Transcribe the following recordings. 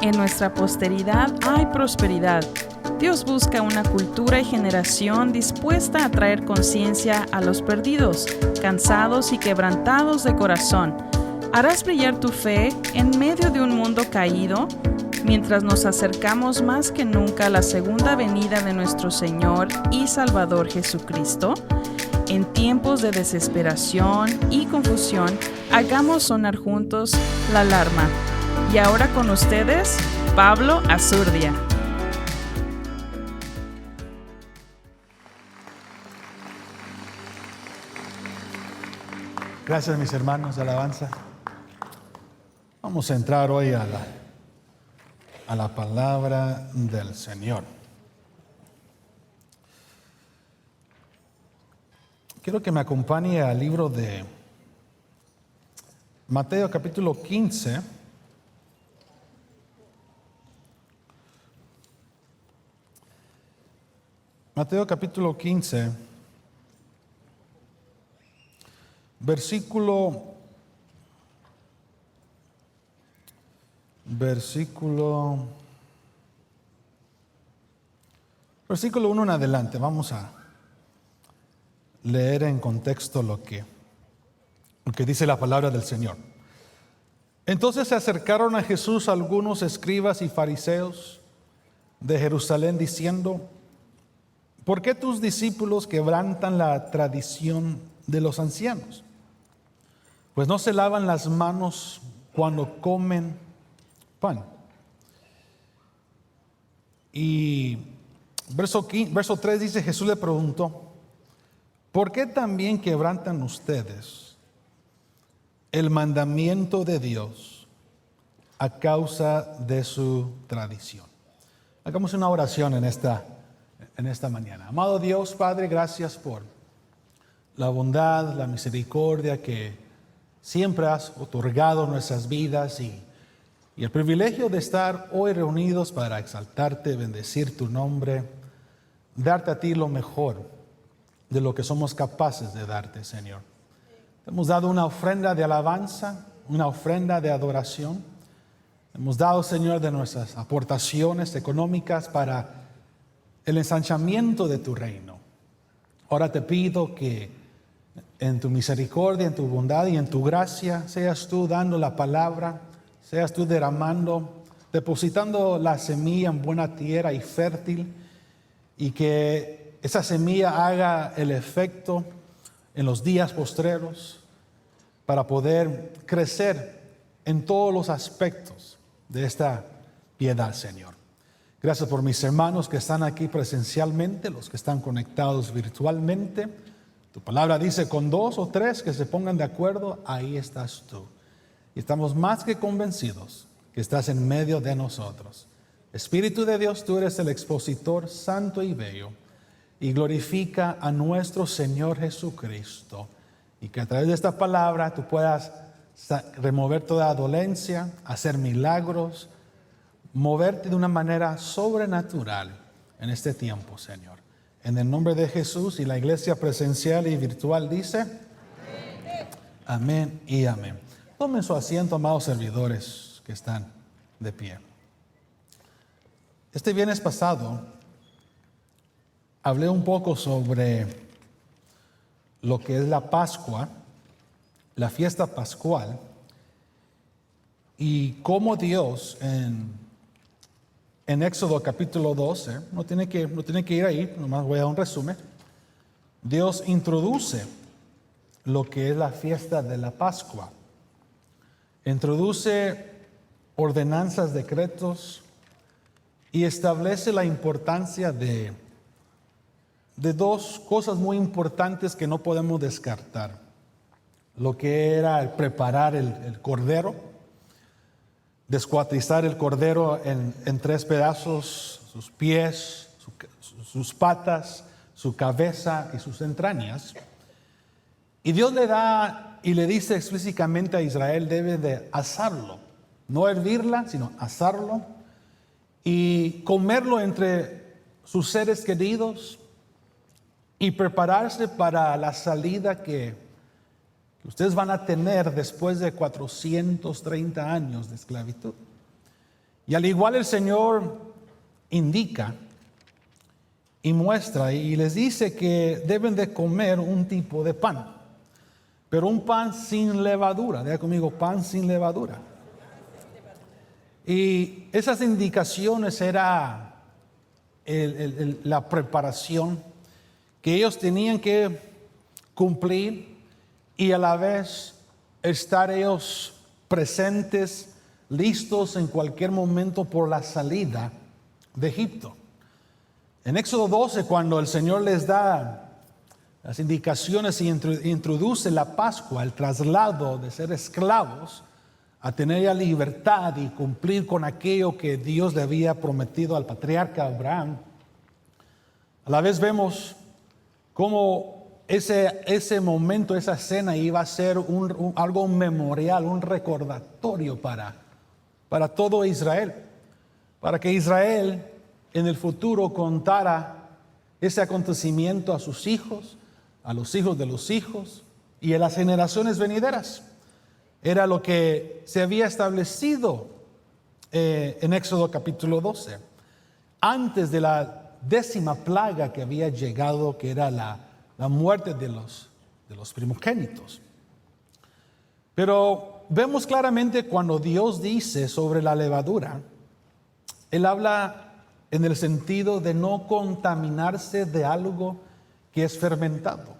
En nuestra posteridad hay prosperidad. Dios busca una cultura y generación dispuesta a traer conciencia a los perdidos, cansados y quebrantados de corazón. ¿Harás brillar tu fe en medio de un mundo caído? Mientras nos acercamos más que nunca a la segunda venida de nuestro Señor y Salvador Jesucristo, en tiempos de desesperación y confusión, hagamos sonar juntos la alarma. Y ahora con ustedes, Pablo Azurdia. Gracias, mis hermanos de alabanza. Vamos a entrar hoy a la palabra del Señor. Quiero que me acompañe al libro de Mateo capítulo 15. Mateo capítulo 15, versículo 1 en adelante. Vamos a leer en contexto lo que dice la palabra del Señor. Entonces se acercaron a Jesús algunos escribas y fariseos de Jerusalén diciendo: ¿por qué tus discípulos quebrantan la tradición de los ancianos? Pues no se lavan las manos cuando comen pan. Y verso 3 dice: Jesús le preguntó: ¿por qué también quebrantan ustedes el mandamiento de Dios a causa de su tradición? Hagamos una oración en esta mañana. Amado Dios, Padre, gracias por la bondad, la misericordia que siempre has otorgado en nuestras vidas y el privilegio de estar hoy reunidos para exaltarte, bendecir tu nombre, darte a ti lo mejor de lo que somos capaces de darte, Señor. Te hemos dado una ofrenda de alabanza, una ofrenda de adoración. Hemos dado, Señor, de nuestras aportaciones económicas para el ensanchamiento de tu reino. Ahora te pido que en tu misericordia, en tu bondad y en tu gracia seas tú dando la palabra, seas tú derramando, depositando la semilla en buena tierra y fértil, y que esa semilla haga el efecto en los días postreros para poder crecer en todos los aspectos de esta piedad, Señor. Gracias por mis hermanos que están aquí presencialmente, los que están conectados virtualmente. Tu palabra dice: con 2 o 3 que se pongan de acuerdo, ahí estás tú. Y estamos más que convencidos que estás en medio de nosotros. Espíritu de Dios, tú eres el expositor santo y bello, y glorifica a nuestro Señor Jesucristo. Y que a través de esta palabra tú puedas remover toda dolencia, hacer milagros, moverte de una manera sobrenatural en este tiempo, Señor. En el nombre de Jesús, y la iglesia presencial y virtual dice: amén, amén y amén. Tomen su asiento, amados servidores que están de pie. Este viernes pasado hablé un poco sobre lo que es la Pascua, la fiesta pascual, y cómo Dios en Éxodo capítulo 12, no tiene que ir ahí, nomás voy a dar un resumen. Dios introduce lo que es la fiesta de la Pascua. Introduce ordenanzas, decretos, y establece la importancia de 2 cosas muy importantes que no podemos descartar. Lo que era el preparar el cordero, descuartizar el cordero en 3 pedazos, sus pies, sus patas, su cabeza y sus entrañas. Y Dios le da y le dice explícitamente a Israel: debe de asarlo, no hervirla, sino asarlo y comerlo entre sus seres queridos y prepararse para la salida que ustedes van a tener después de 430 años de esclavitud. Y al igual el Señor indica y muestra y les dice que deben de comer un tipo de pan, pero un pan sin levadura. Diga conmigo, pan sin levadura. Y esas indicaciones era la preparación que ellos tenían que cumplir y a la vez estar ellos presentes, listos en cualquier momento por la salida de Egipto. En Éxodo 12, cuando el Señor les da las indicaciones y introduce la Pascua, el traslado de ser esclavos a tener ya libertad y cumplir con aquello que Dios le había prometido al patriarca Abraham, a la vez vemos cómo ese momento, esa escena iba a ser algo memorial, un recordatorio para todo Israel, para que Israel en el futuro contara ese acontecimiento a sus hijos, a los hijos de los hijos y a las generaciones venideras. Era lo que se había establecido en Éxodo capítulo 12, antes de la 10ª plaga que había llegado, que era la muerte de los primogénitos. Pero vemos claramente cuando Dios dice sobre la levadura, Él habla en el sentido de no contaminarse de algo que es fermentado,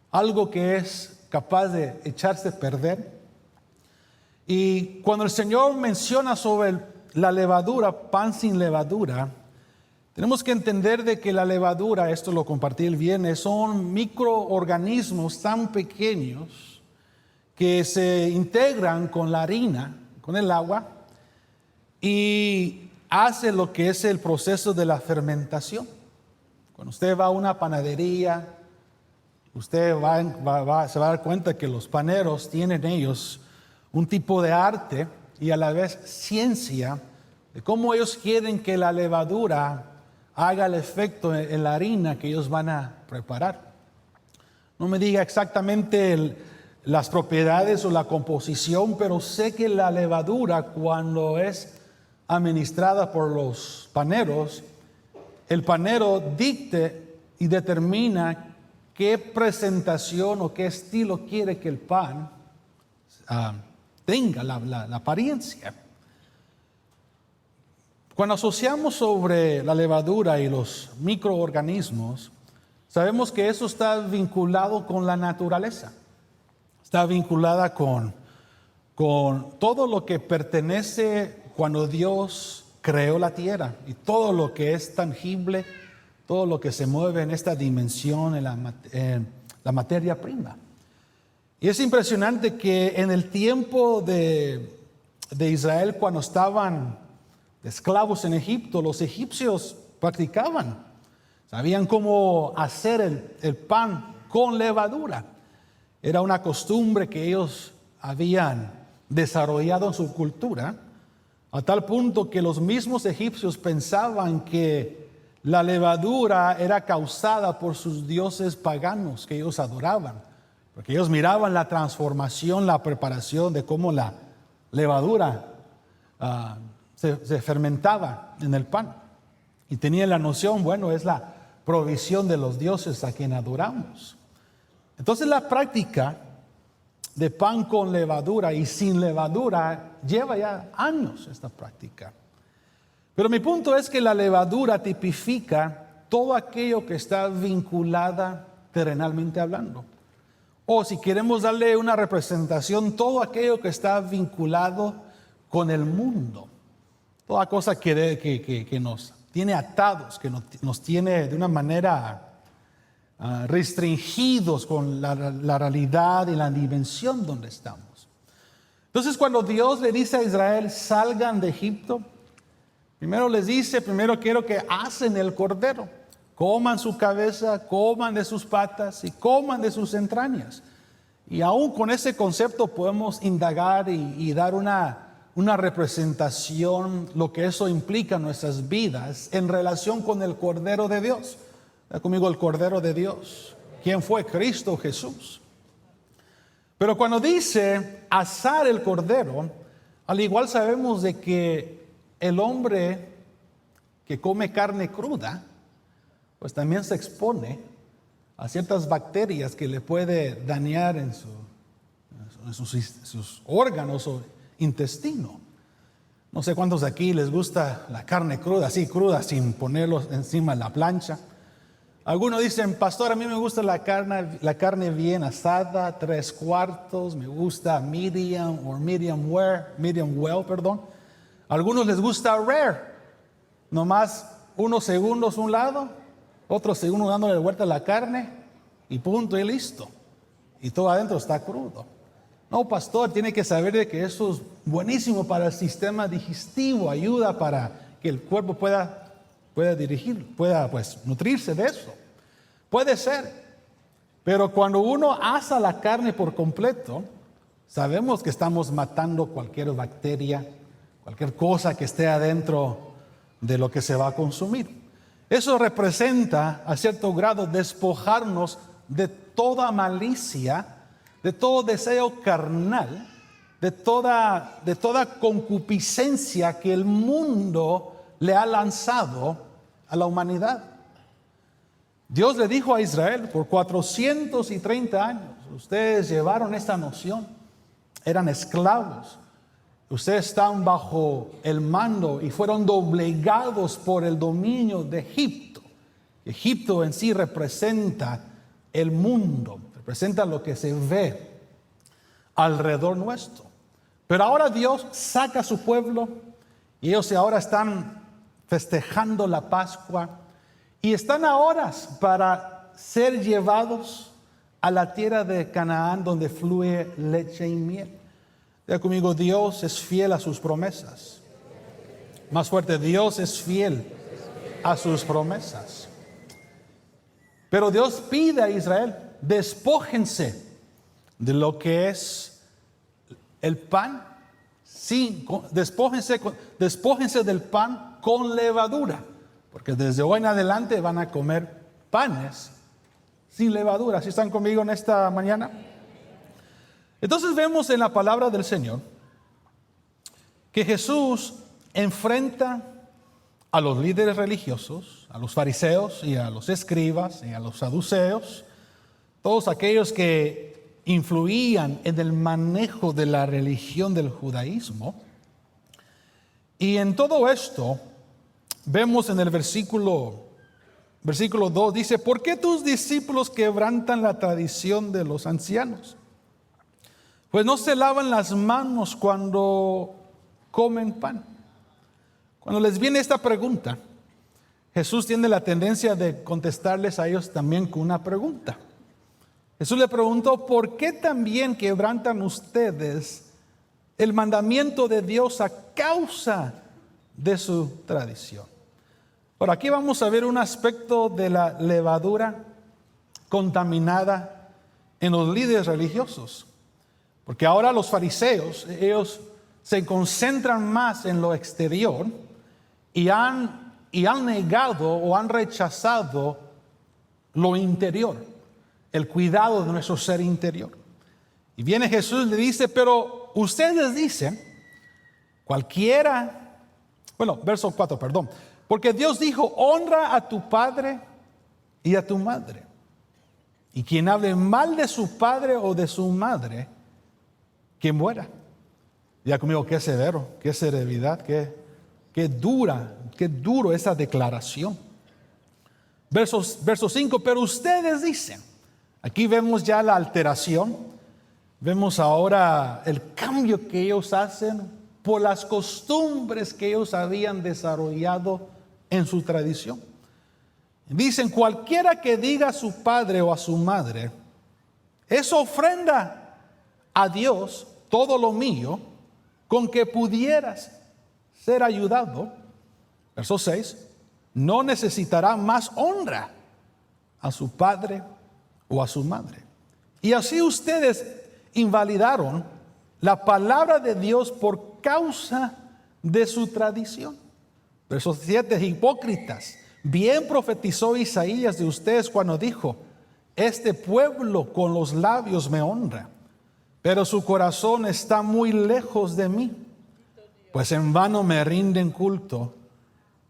algo que es capaz de echarse a perder. Y cuando el Señor menciona sobre la levadura, pan sin levadura, tenemos que entender de que la levadura, esto lo compartí el viernes, son microorganismos tan pequeños que se integran con la harina, con el agua, y hace lo que es el proceso de la fermentación. Cuando usted va a una panadería, usted se va a dar cuenta que los paneros tienen ellos un tipo de arte y a la vez ciencia de cómo ellos quieren que la levadura haga el efecto en la harina que ellos van a preparar. No me diga exactamente las propiedades o la composición, pero sé que la levadura, cuando es administrada por los paneros, el panero dicte y determina qué presentación o qué estilo quiere que el pan tenga la apariencia. Cuando asociamos sobre la levadura y los microorganismos, sabemos que eso está vinculado con la naturaleza, está vinculada con todo lo que pertenece cuando Dios creó la tierra y todo lo que es tangible, todo lo que se mueve en esta dimensión, en la materia prima. Y es impresionante que en el tiempo de Israel, cuando estaban esclavos en Egipto, los egipcios practicaban, sabían cómo hacer el pan con levadura. Era una costumbre que ellos habían desarrollado en su cultura, a tal punto que los mismos egipcios pensaban que la levadura era causada por sus dioses paganos que ellos adoraban, porque ellos miraban la transformación, la preparación de cómo la levadura se fermentaba en el pan. Y tenían la noción, bueno, es la provisión de los dioses a quien adoramos. Entonces la práctica de pan con levadura y sin levadura lleva ya años esta práctica. Pero mi punto es que la levadura tipifica todo aquello que está vinculada terrenalmente hablando. O si queremos darle una representación, todo aquello que está vinculado con el mundo. Toda cosa que nos tiene atados, que nos tiene de una manera restringidos con la realidad y la dimensión donde estamos. Entonces, cuando Dios le dice a Israel, salgan de Egipto, primero les dice, primero quiero que asen el cordero, coman su cabeza, coman de sus patas y coman de sus entrañas. Y aún con ese concepto podemos indagar y dar una representación, lo que eso implica en nuestras vidas en relación con el Cordero de Dios. Da conmigo el Cordero de Dios. ¿Quién fue? Cristo Jesús. Pero cuando dice asar el cordero, al igual sabemos de que el hombre que come carne cruda, pues también se expone a ciertas bacterias que le puede dañar en sus órganos o intestino. No sé cuántos de aquí les gusta la carne cruda, así cruda, sin ponerlos encima de la plancha. Algunos dicen, pastor, a mí me gusta la carne bien asada, 3/4, me gusta medium well. Algunos les gusta rare, nomás unos segundos un lado, otros segundos dándole vuelta a la carne y punto y listo. Y todo adentro está crudo. No, pastor, tiene que saber de que eso es buenísimo para el sistema digestivo, ayuda para que el cuerpo pueda nutrirse de eso. Puede ser, pero cuando uno asa la carne por completo, sabemos que estamos matando cualquier bacteria, cualquier cosa que esté adentro de lo que se va a consumir. Eso representa a cierto grado despojarnos de toda malicia, de todo deseo carnal, de toda concupiscencia que el mundo le ha lanzado a la humanidad. Dios le dijo a Israel por 430 años, ustedes llevaron esta noción, eran esclavos, ustedes están bajo el mando y fueron doblegados por el dominio de Egipto. Egipto en sí representa el mundo, representa lo que se ve alrededor nuestro. Pero ahora Dios saca a su pueblo y ellos ahora están festejando la Pascua y están ahora para ser llevados a la tierra de Canaán donde fluye leche y miel. Diga conmigo, Dios es fiel a sus promesas. Más fuerte, Dios es fiel a sus promesas. Pero Dios pide a Israel, despójense de lo que es el pan. Sí, despójense del pan con levadura, porque desde hoy en adelante van a comer panes sin levadura. ¿Sí están conmigo en esta mañana? Entonces vemos en la palabra del Señor que Jesús enfrenta a los líderes religiosos, a los fariseos y a los escribas y a los saduceos, todos aquellos que influían en el manejo de la religión del judaísmo. Y en todo esto vemos en el versículo 2, dice, ¿por qué tus discípulos quebrantan la tradición de los ancianos? Pues no se lavan las manos cuando comen pan. Cuando les viene esta pregunta, Jesús tiene la tendencia de contestarles a ellos también con una pregunta. Jesús le preguntó, ¿por qué también quebrantan ustedes el mandamiento de Dios a causa de su tradición? Por aquí vamos a ver un aspecto de la levadura contaminada en los líderes religiosos. Porque ahora los fariseos, ellos se concentran más en lo exterior y han negado o han rechazado lo interior, el cuidado de nuestro ser interior. Y viene Jesús y le dice, pero ustedes dicen, verso 4, porque Dios dijo, honra a tu padre y a tu madre. Y quien hable mal de su padre o de su madre, que muera. Ya conmigo, qué severo, qué severidad, qué duro esa declaración. Verso 5, pero ustedes dicen, aquí vemos ya la alteración, vemos ahora el cambio que ellos hacen por las costumbres que ellos habían desarrollado en su tradición. Dicen, cualquiera que diga a su padre o a su madre, es ofrenda a Dios todo lo mío, con que pudieras ser ayudado. Verso 6, no necesitará más honra a su padre o a su madre. Y así ustedes invalidaron la palabra de Dios por causa de su tradición. Verso 7, hipócritas, bien profetizó Isaías de ustedes cuando dijo, este pueblo con los labios me honra, pero su corazón está muy lejos de mí, pues en vano me rinden culto,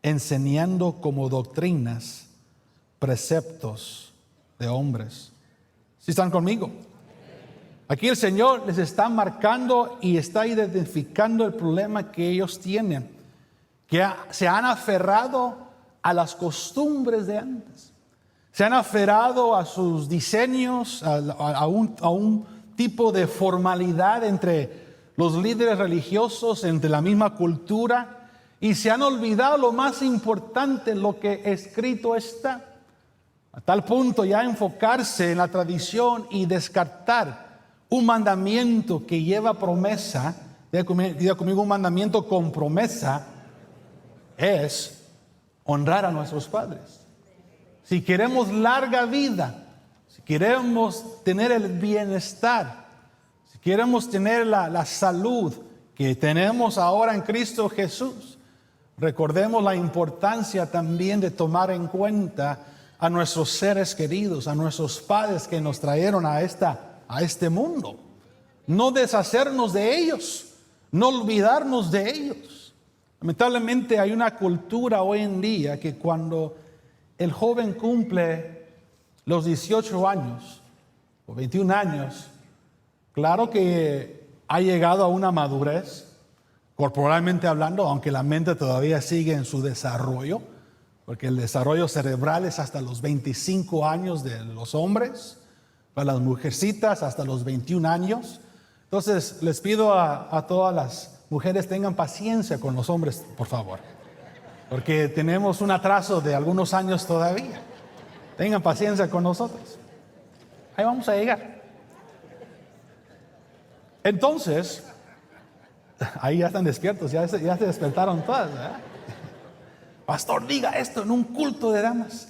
enseñando como doctrinas preceptos de hombres. ¿Sí están conmigo? Aquí el Señor les está marcando y está identificando el problema que ellos tienen, que se han aferrado a las costumbres de antes. Se han aferrado a sus diseños, a un tipo de formalidad entre los líderes religiosos, entre la misma cultura, y se han olvidado lo más importante, lo que escrito está. A tal punto ya enfocarse en la tradición y descartar un mandamiento que lleva promesa, diga conmigo, un mandamiento con promesa, es honrar a nuestros padres. Si queremos larga vida, si queremos tener el bienestar, si queremos tener la salud que tenemos ahora en Cristo Jesús, recordemos la importancia también de tomar en cuenta a nuestros seres queridos, a nuestros padres que nos trajeron a este mundo. No deshacernos de ellos, no olvidarnos de ellos. Lamentablemente hay una cultura hoy en día que cuando el joven cumple los 18 años o 21 años, claro que ha llegado a una madurez, corporalmente hablando, aunque la mente todavía sigue en su desarrollo, porque el desarrollo cerebral es hasta los 25 años de los hombres, para las mujercitas hasta los 21 años. Entonces les pido a todas las mujeres tengan paciencia con los hombres, por favor, porque tenemos un atraso de algunos años todavía. Tengan paciencia con nosotros. Ahí vamos a llegar. Entonces, ahí ya están despiertos, ya se despertaron todas, ¿verdad? Pastor, diga esto en un culto de damas.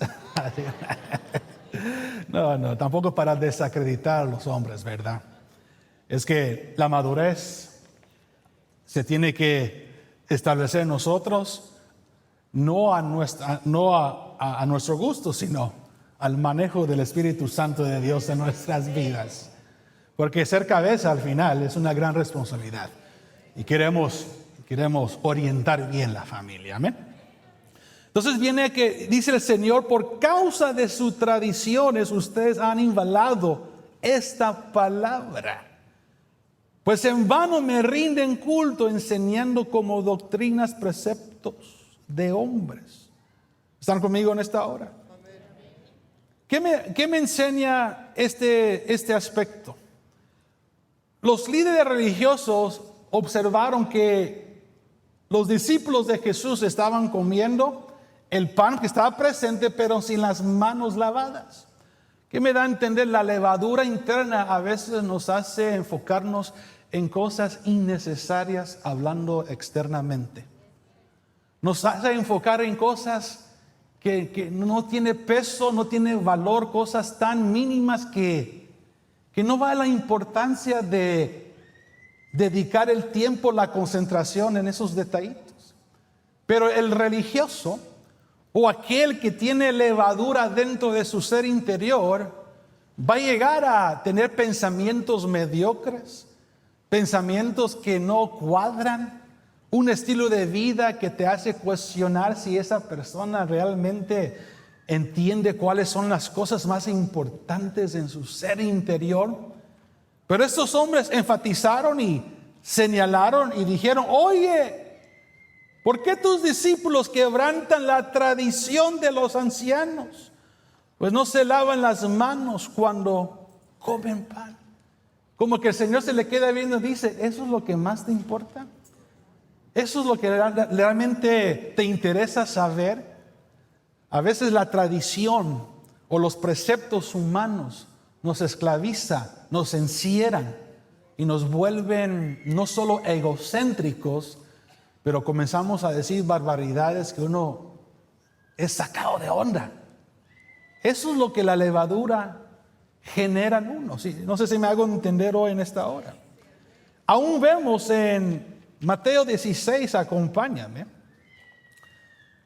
No, tampoco para desacreditar a los hombres, ¿verdad? Es que la madurez se tiene que establecer en nosotros, no a nuestro gusto, sino al manejo del Espíritu Santo de Dios en nuestras vidas. Porque ser cabeza al final es una gran responsabilidad. Y queremos orientar bien la familia. Amén. Entonces viene que dice el Señor, por causa de sus tradiciones ustedes han invalado esta palabra. Pues en vano me rinden culto enseñando como doctrinas preceptos de hombres. ¿Están conmigo en esta hora? ¿Qué me enseña este aspecto? Los líderes religiosos observaron que los discípulos de Jesús estaban comiendo el pan que estaba presente, pero sin las manos lavadas. ¿Qué me da a entender? La levadura interna a veces nos hace enfocarnos en cosas innecesarias hablando externamente. Nos hace enfocar en cosas que no tiene peso, no tiene valor, cosas tan mínimas que no vale la importancia de dedicar el tiempo, la concentración en esos detallitos. Pero el religioso o aquel que tiene levadura dentro de su ser interior va a llegar a tener pensamientos mediocres, pensamientos que no cuadran, un estilo de vida que te hace cuestionar si esa persona realmente entiende cuáles son las cosas más importantes en su ser interior. Pero estos hombres enfatizaron y señalaron y dijeron, oye, ¿por qué tus discípulos quebrantan la tradición de los ancianos? Pues no se lavan las manos cuando comen pan. Como que el Señor se le queda viendo y dice, ¿eso es lo que más te importa? ¿Eso es lo que realmente te interesa saber? A veces la tradición o los preceptos humanos nos esclaviza, nos encierran y nos vuelven no solo egocéntricos, pero comenzamos a decir barbaridades que uno es sacado de onda. Eso es lo que la levadura genera en uno. Sí, no sé si me hago entender hoy en esta hora. Aún vemos en Mateo 16, acompáñame.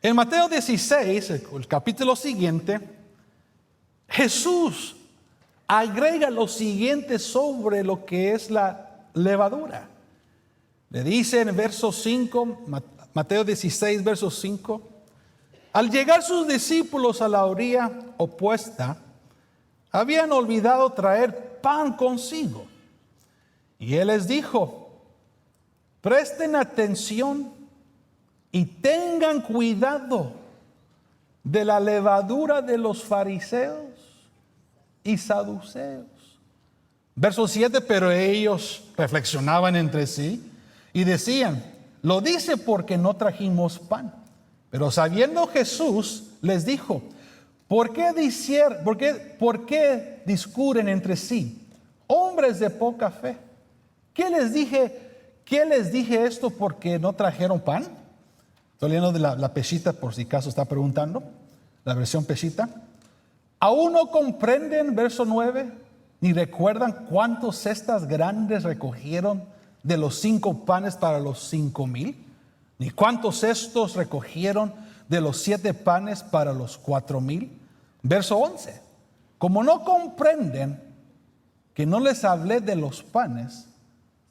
En Mateo 16, el capítulo siguiente, Jesús agrega lo siguiente sobre lo que es la levadura. Le dice en verso 5, Mateo 16, verso 5, al llegar sus discípulos a la orilla opuesta, habían olvidado traer pan consigo. Y él les dijo, presten atención y tengan cuidado de la levadura de los fariseos y saduceos. Verso 7, pero ellos reflexionaban entre sí y decían, lo dice porque no trajimos pan. Pero sabiendo Jesús, les dijo, ¿por qué discurren entre sí, hombres de poca fe? ¿Qué les dije esto porque no trajeron pan? Estoy leyendo de la Peshitta, por si acaso está preguntando, la versión Peshitta. ¿Aún no comprenden, verso 9, ni recuerdan cuántos cestas grandes recogieron de los 5 panes para los 5,000? ¿Ni cuántos cestos recogieron de los 7 panes para los 4,000? Verso 11. Como no comprenden que no les hablé de los panes,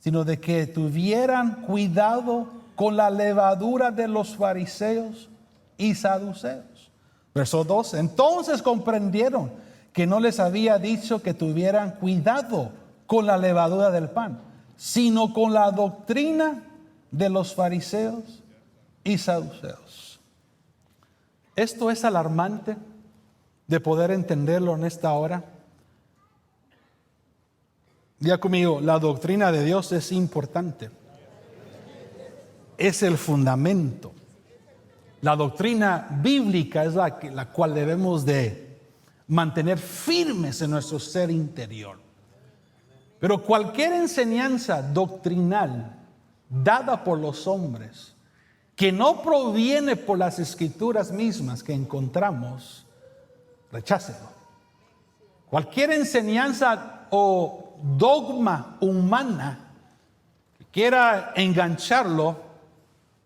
sino de que tuvieran cuidado con la levadura de los fariseos y saduceos. Verso 12. Entonces comprendieron que no les había dicho que tuvieran cuidado con la levadura del pan, sino con la doctrina de los fariseos y saduceos. Esto es alarmante de poder entenderlo en esta hora. Diga conmigo, la doctrina de Dios es importante. Es el fundamento. La doctrina bíblica es la cual debemos de mantener firmes en nuestro ser interior. Pero cualquier enseñanza doctrinal dada por los hombres que no proviene por las escrituras mismas que encontramos, rechácelo. Cualquier enseñanza o dogma humana que quiera engancharlo,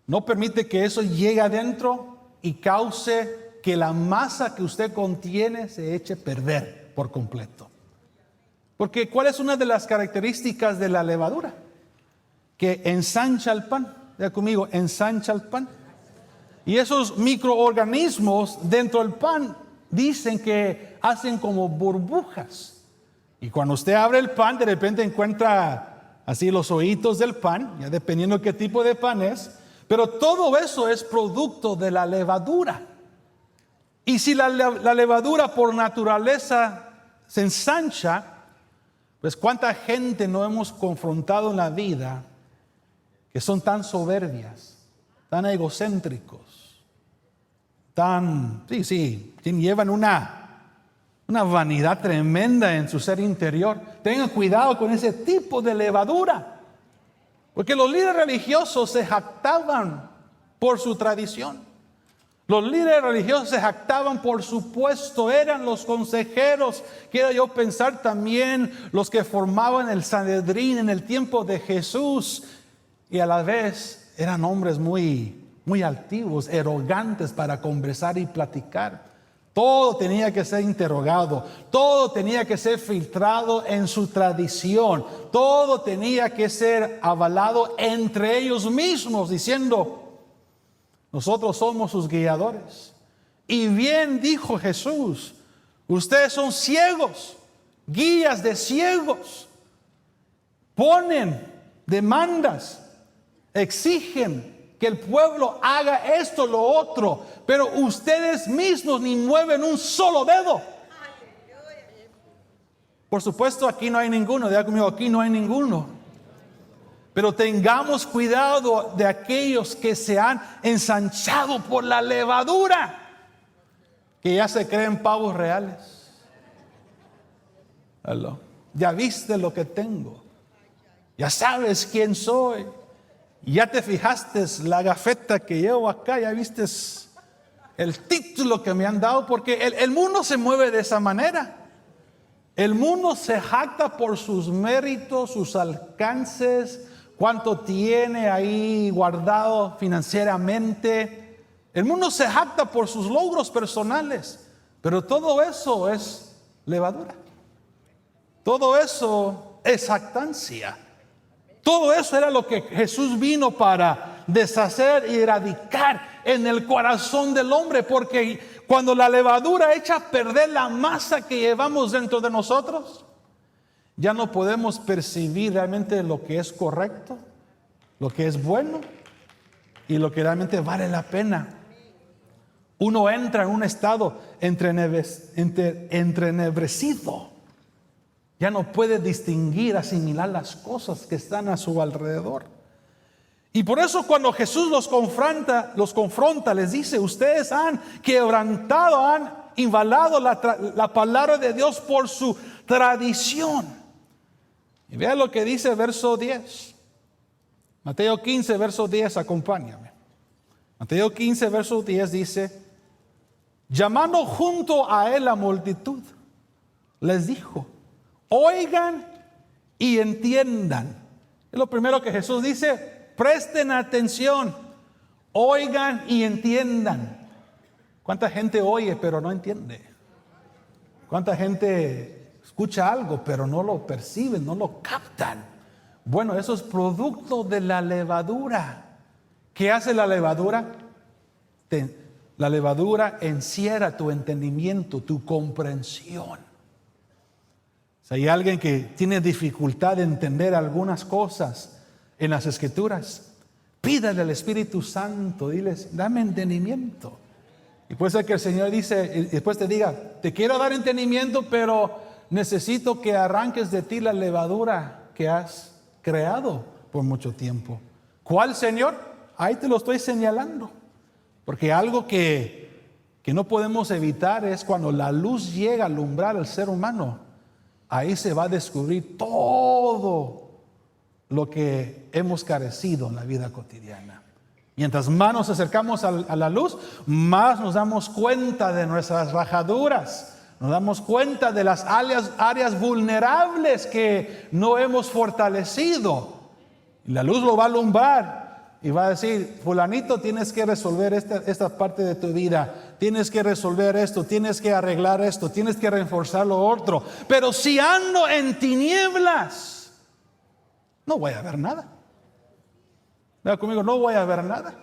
no permite que eso llegue adentro y cause que la masa que usted contiene se eche a perder por completo. Porque ¿cuál es una de las características de la levadura? Que ensancha el pan. Diga conmigo, ensancha el pan. Y esos microorganismos dentro del pan dicen que hacen como burbujas. Y cuando usted abre el pan, de repente encuentra así los hoyitos del pan, ya dependiendo qué tipo de pan es. Pero todo eso es producto de la levadura. Y si la levadura por naturaleza se ensancha, pues cuánta gente no hemos confrontado en la vida que son tan soberbias, tan egocéntricos, llevan una vanidad tremenda en su ser interior. Tengan cuidado con ese tipo de levadura, porque los líderes religiosos se jactaban por su tradición. Los líderes religiosos se jactaban por su puesto, eran los consejeros. Quiero yo pensar también los que formaban el Sanedrín en el tiempo de Jesús, y a la vez eran hombres muy altivos, arrogantes para conversar y platicar. Todo tenía que ser interrogado, todo tenía que ser filtrado en su tradición, todo tenía que ser avalado entre ellos mismos, diciendo: nosotros somos sus guiadores. Y bien dijo Jesús: ustedes son ciegos, guías de ciegos. Ponen demandas, exigen que el pueblo haga esto, lo otro, pero ustedes mismos ni mueven un solo dedo. Por supuesto, aquí no hay ninguno. Diga conmigo, aquí no hay ninguno. Pero tengamos cuidado de aquellos que se han ensanchado por la levadura, que ya se creen pavos reales. Aló. Ya viste lo que tengo, ya sabes quién soy, ya te fijaste la gafeta que llevo acá, ya viste el título que me han dado, porque el mundo se mueve de esa manera. El mundo se jacta por sus méritos, sus alcances, cuánto tiene ahí guardado financieramente. El mundo se jacta por sus logros personales, pero todo eso es levadura. Todo eso es jactancia. Todo eso era lo que Jesús vino para deshacer y erradicar en el corazón del hombre, porque cuando la levadura echa a perder la masa que llevamos dentro de nosotros, ya no podemos percibir realmente lo que es correcto, lo que es bueno y lo que realmente vale la pena. Uno entra en un estado entrenebrecido. Ya no puede distinguir, asimilar las cosas que están a su alrededor. Y por eso cuando Jesús los confronta, les dice: ustedes han quebrantado, han invalado la palabra de Dios por su tradición. Y vean lo que dice verso 10. Mateo 15, verso 10, acompáñame. Mateo 15, verso 10 dice: llamando junto a él la multitud, les dijo: oigan y entiendan. Es lo primero que Jesús dice: presten atención, oigan y entiendan. ¿Cuánta gente oye pero no entiende? ¿Cuánta gente escucha algo pero no lo perciben, no lo captan? Bueno, eso es producto de la levadura. ¿Qué hace la levadura? La levadura encierra tu entendimiento, tu comprensión. Si hay alguien que tiene dificultad de entender algunas cosas en las Escrituras, pídale al Espíritu Santo, diles: dame entendimiento. Y puede ser que el Señor dice, y después te diga: te quiero dar entendimiento, pero necesito que arranques de ti la levadura que has creado por mucho tiempo. ¿Cuál, Señor? Ahí te lo estoy señalando. Porque algo que no podemos evitar es cuando la luz llega a alumbrar al ser humano. Ahí se va a descubrir todo lo que hemos carecido en la vida cotidiana. Mientras más nos acercamos a la luz, más nos damos cuenta de nuestras rajaduras, nos damos cuenta de las áreas vulnerables que no hemos fortalecido. Y la luz lo va a alumbrar y va a decir: fulanito, tienes que resolver esta parte de tu vida, tienes que resolver esto, tienes que arreglar esto, tienes que reforzar lo otro. Pero si ando en tinieblas, no voy a ver nada. Vea conmigo, no voy a ver nada.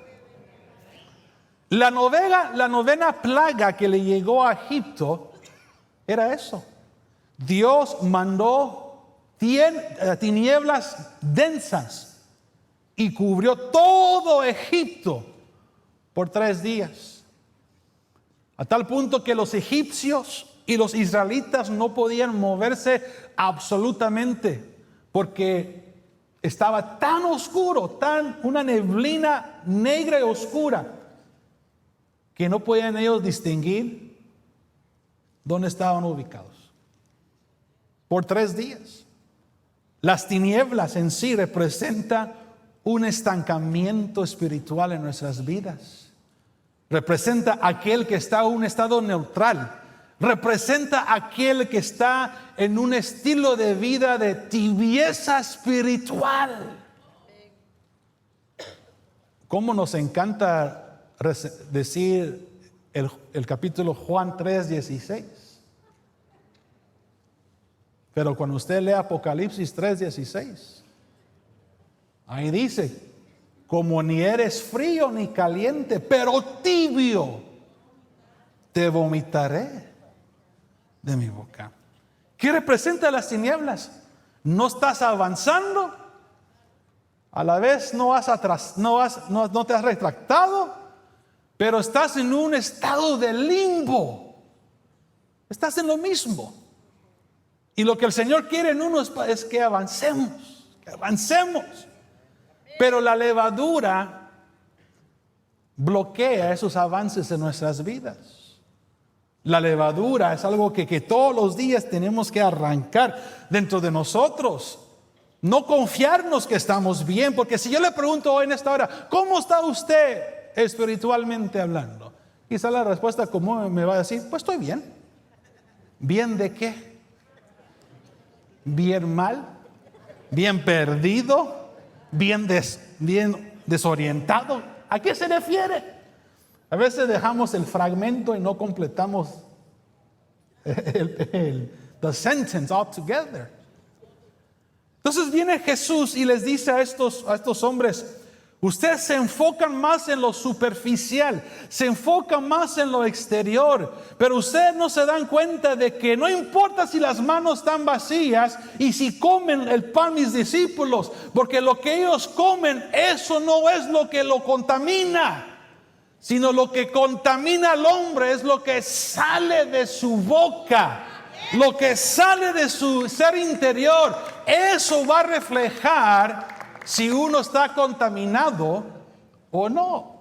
La novena plaga que le llegó a Egipto era eso. Dios mandó tinieblas densas y cubrió todo Egipto por 3 días. A tal punto que los egipcios y los israelitas no podían moverse absolutamente, porque estaba tan oscuro, una neblina negra y oscura, que no podían ellos distinguir dónde estaban ubicados. Por 3 días. Las tinieblas en sí representan un estancamiento espiritual en nuestras vidas. Representa aquel que está en un estado neutral. Representa aquel que está en un estilo de vida de tibieza espiritual. ¿Cómo nos encanta decir el capítulo Juan 3:16? Pero cuando usted lee Apocalipsis 3:16, ahí dice: como ni eres frío ni caliente, pero tibio, te vomitaré de mi boca. ¿Qué representa las tinieblas? No estás avanzando, a la vez no te has retractado, pero estás en un estado de limbo. Estás en lo mismo. Y lo que el Señor quiere en uno es que avancemos. Pero la levadura bloquea esos avances en nuestras vidas. La levadura es algo que todos los días tenemos que arrancar dentro de nosotros. No confiarnos que estamos bien, porque si yo le pregunto hoy en esta hora: ¿cómo está usted espiritualmente hablando? Quizá la respuesta común me va a decir: pues estoy bien. ¿Bien de qué? ¿Bien mal? ¿Bien perdido? ¿Bien desorientado? ¿A qué se refiere? A veces dejamos el fragmento y no completamos the sentence altogether. Entonces viene Jesús y les dice a estos hombres: ustedes se enfocan más en lo superficial, se enfocan más en lo exterior, pero ustedes no se dan cuenta de que no importa si las manos están vacías y si comen el pan mis discípulos, porque lo que ellos comen, eso no es lo que lo contamina, sino lo que contamina al hombre es lo que sale de su boca, lo que sale de su ser interior. Eso va a reflejar si uno está contaminado o no.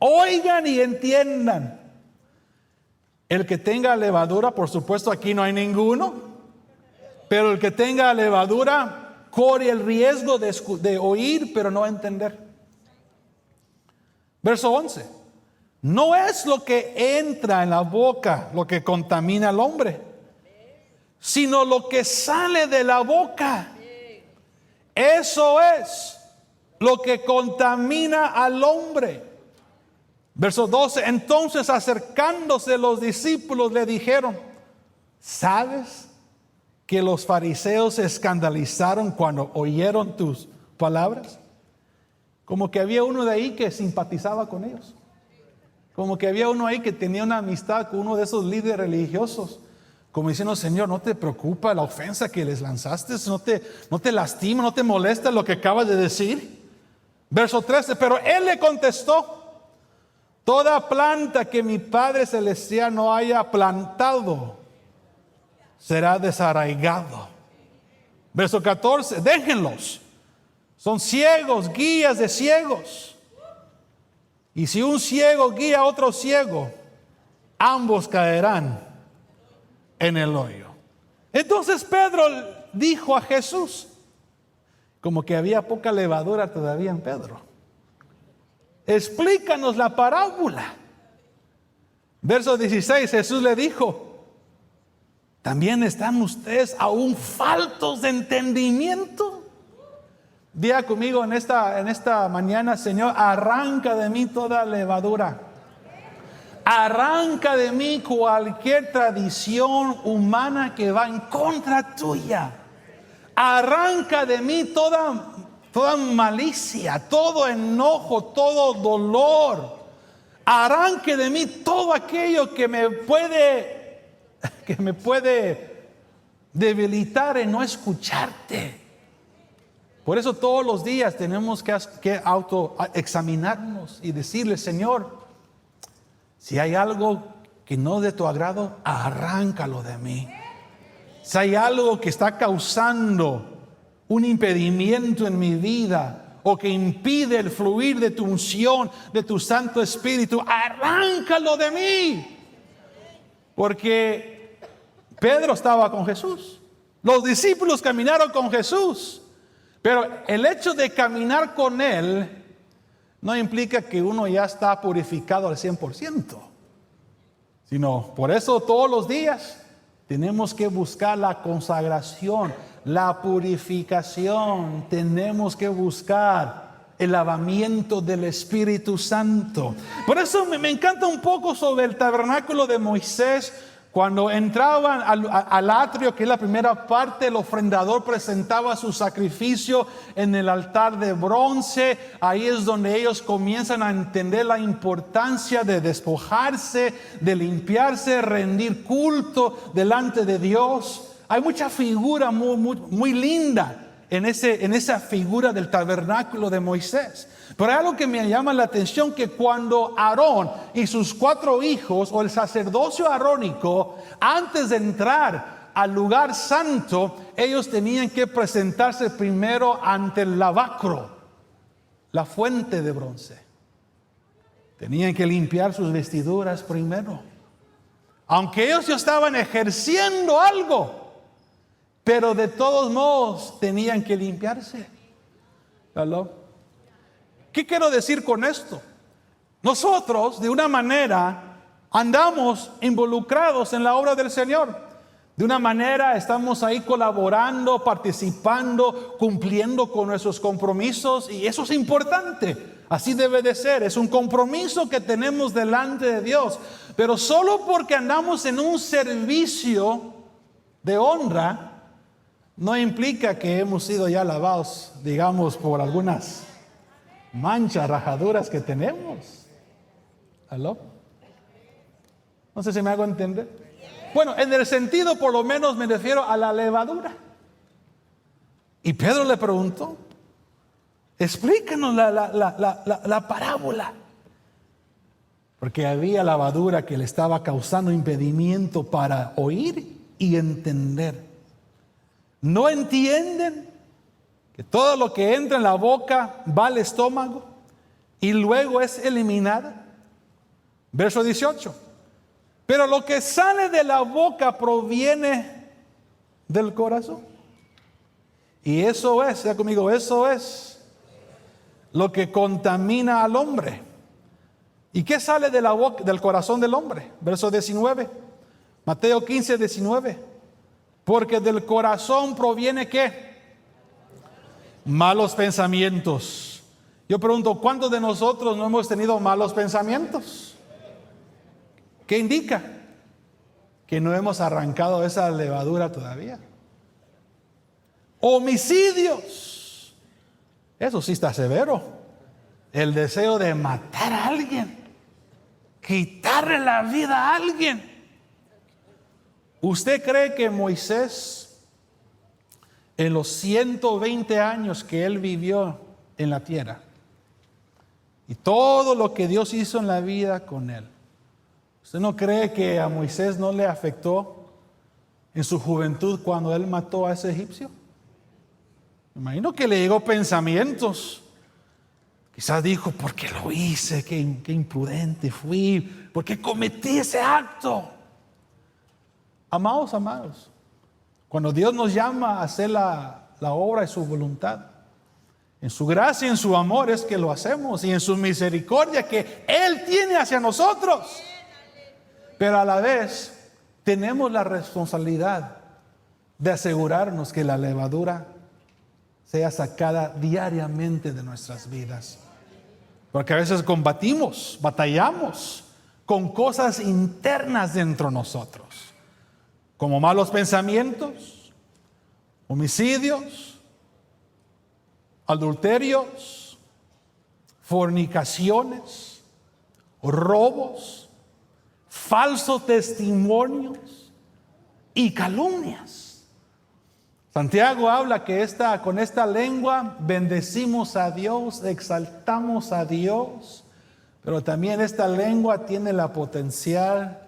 Oigan y entiendan. El que tenga levadura, por supuesto aquí no hay ninguno, pero el que tenga levadura corre el riesgo de oír pero no entender. Verso 11. No es lo que entra en la boca lo que contamina al hombre, sino lo que sale de la boca. Eso es lo que contamina al hombre. Verso 12. Entonces, acercándose los discípulos, le dijeron: ¿sabes que los fariseos se escandalizaron cuando oyeron tus palabras? Como que había uno de ahí que simpatizaba con ellos. Como que había uno ahí que tenía una amistad con uno de esos líderes religiosos. Como diciendo: Señor, ¿no te preocupa la ofensa que les lanzaste? ¿No te lastima, no te molesta lo que acabas de decir? Verso 13. Pero él le contestó: toda planta que mi Padre Celestial no haya plantado será desarraigado. Verso 14. Déjenlos. Son ciegos, guías de ciegos. Y si un ciego guía a otro ciego, ambos caerán en el hoyo. Entonces Pedro dijo a Jesús, como que había poca levadura todavía en Pedro: explícanos la parábola. Verso 16. Jesús le dijo: ¿también están ustedes aún faltos de entendimiento? Diga conmigo en esta mañana: Señor, arranca de mí toda levadura. Arranca de mí cualquier tradición humana que va en contra tuya. Arranca de mí toda malicia, todo enojo, todo dolor. Arranque de mí todo aquello que me puede debilitar en no escucharte. Por eso todos los días tenemos que autoexaminarnos y decirle: Señor, si hay algo que no es de tu agrado, arráncalo de mí. Si hay algo que está causando un impedimento en mi vida o que impide el fluir de tu unción, de tu Santo Espíritu, arráncalo de mí. Porque Pedro estaba con Jesús, los discípulos caminaron con Jesús, pero el hecho de caminar con Él no implica que uno ya está purificado al 100%, sino por eso todos los días tenemos que buscar la consagración, la purificación. Tenemos que buscar el lavamiento del Espíritu Santo. Por eso me encanta un poco sobre el tabernáculo de Moisés. Cuando entraban al atrio, que es la primera parte, el ofrendador presentaba su sacrificio en el altar de bronce. Ahí es donde ellos comienzan a entender la importancia de despojarse, de limpiarse, rendir culto delante de Dios. Hay mucha figura muy linda en esa figura del tabernáculo de Moisés. Pero hay algo que me llama la atención, que cuando Aarón y sus 4 hijos, o el sacerdocio arónico, antes de entrar al lugar santo, ellos tenían que presentarse primero ante el lavacro, la fuente de bronce. Tenían que limpiar sus vestiduras primero. Aunque ellos ya estaban ejerciendo algo, pero de todos modos tenían que limpiarse. ¿Aló? ¿Qué quiero decir con esto? Nosotros, de una manera, andamos involucrados en la obra del Señor. De una manera estamos ahí colaborando, participando, cumpliendo con nuestros compromisos, y eso es importante. Así debe de ser. Es un compromiso que tenemos delante de Dios. Pero solo porque andamos en un servicio de honra, no implica que hemos sido ya lavados, digamos, por algunas manchas, rajaduras que tenemos. ¿Aló? No sé si me hago entender. Bueno, en el sentido, por lo menos me refiero a la levadura. Y Pedro le preguntó, explícanos la parábola. Porque había levadura que le estaba causando impedimento para oír y entender. ¿No entienden que todo lo que entra en la boca va al estómago y luego es eliminado? Verso 18. Pero lo que sale de la boca proviene del corazón. Y eso es, ya conmigo, eso es lo que contamina al hombre. ¿Y qué sale de la boca, del corazón del hombre? Verso 19. Mateo 15, 19. Porque del corazón proviene ¿qué? Malos pensamientos. Yo pregunto, ¿cuántos de nosotros no hemos tenido malos pensamientos? ¿Qué indica? Que no hemos arrancado esa levadura todavía. Homicidios. Eso sí está severo. El deseo de matar a alguien, quitarle la vida a alguien. ¿Usted cree que Moisés, en los 120 años que él vivió en la tierra, y todo lo que Dios hizo en la vida con él, ¿usted no cree que a Moisés no le afectó en su juventud cuando él mató a ese egipcio? Me imagino que le llegó pensamientos. Quizás dijo, ¿por qué lo hice? Qué imprudente fui. ¿Por qué cometí ese acto? Amados, cuando Dios nos llama a hacer la obra de su voluntad, en su gracia y en su amor es que lo hacemos, y en su misericordia que Él tiene hacia nosotros. Pero a la vez tenemos la responsabilidad de asegurarnos que la levadura sea sacada diariamente de nuestras vidas. Porque a veces combatimos, batallamos con cosas internas dentro de nosotros, como malos pensamientos, homicidios, adulterios, fornicaciones, robos, falsos testimonios y calumnias. Santiago habla que con esta lengua bendecimos a Dios, exaltamos a Dios, pero también esta lengua tiene la potencial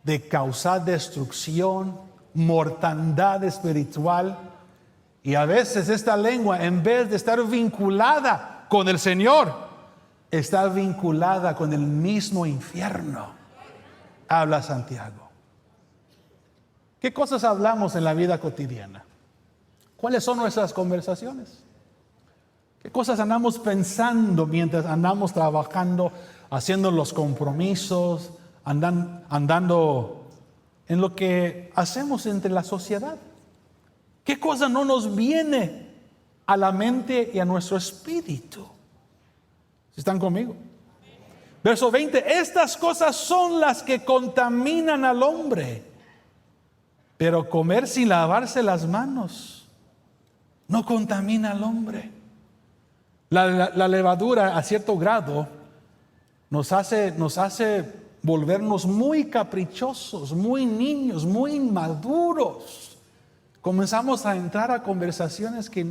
de causar destrucción, mortandad espiritual. Y a veces esta lengua, en vez de estar vinculada con el Señor, está vinculada con el mismo infierno. Habla Santiago. ¿Qué cosas hablamos en la vida cotidiana? ¿Cuáles son nuestras conversaciones? ¿Qué cosas andamos pensando mientras andamos trabajando, haciendo los compromisos, andando en lo que hacemos entre la sociedad? ¿Qué cosa no nos viene a la mente y a nuestro espíritu? ¿Están conmigo? Verso 20, estas cosas son las que contaminan al hombre, pero comer sin lavarse las manos no contamina al hombre. La levadura a cierto grado nos hace volvernos muy caprichosos, muy niños, muy inmaduros. Comenzamos a entrar a conversaciones que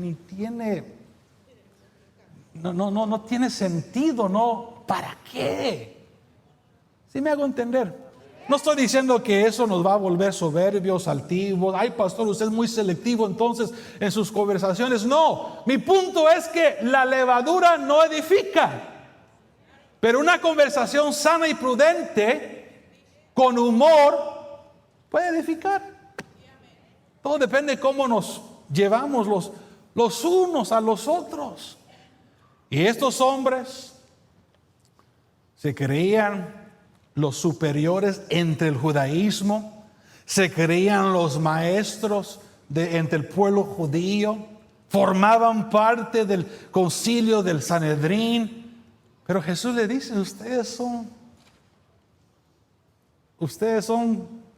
no tiene sentido, ¿no? ¿Para qué? ¿Sí me hago entender? No estoy diciendo que eso nos va a volver soberbios, altivos. Ay, pastor, usted es muy selectivo entonces en sus conversaciones. No, mi punto es que la levadura no edifica. Pero una conversación sana y prudente, con humor, puede edificar. Todo depende de cómo nos llevamos los unos a los otros. Y estos hombres se creían los superiores entre el judaísmo, se creían los maestros entre el pueblo judío, formaban parte del concilio del Sanedrín. Pero Jesús le dice, ustedes son,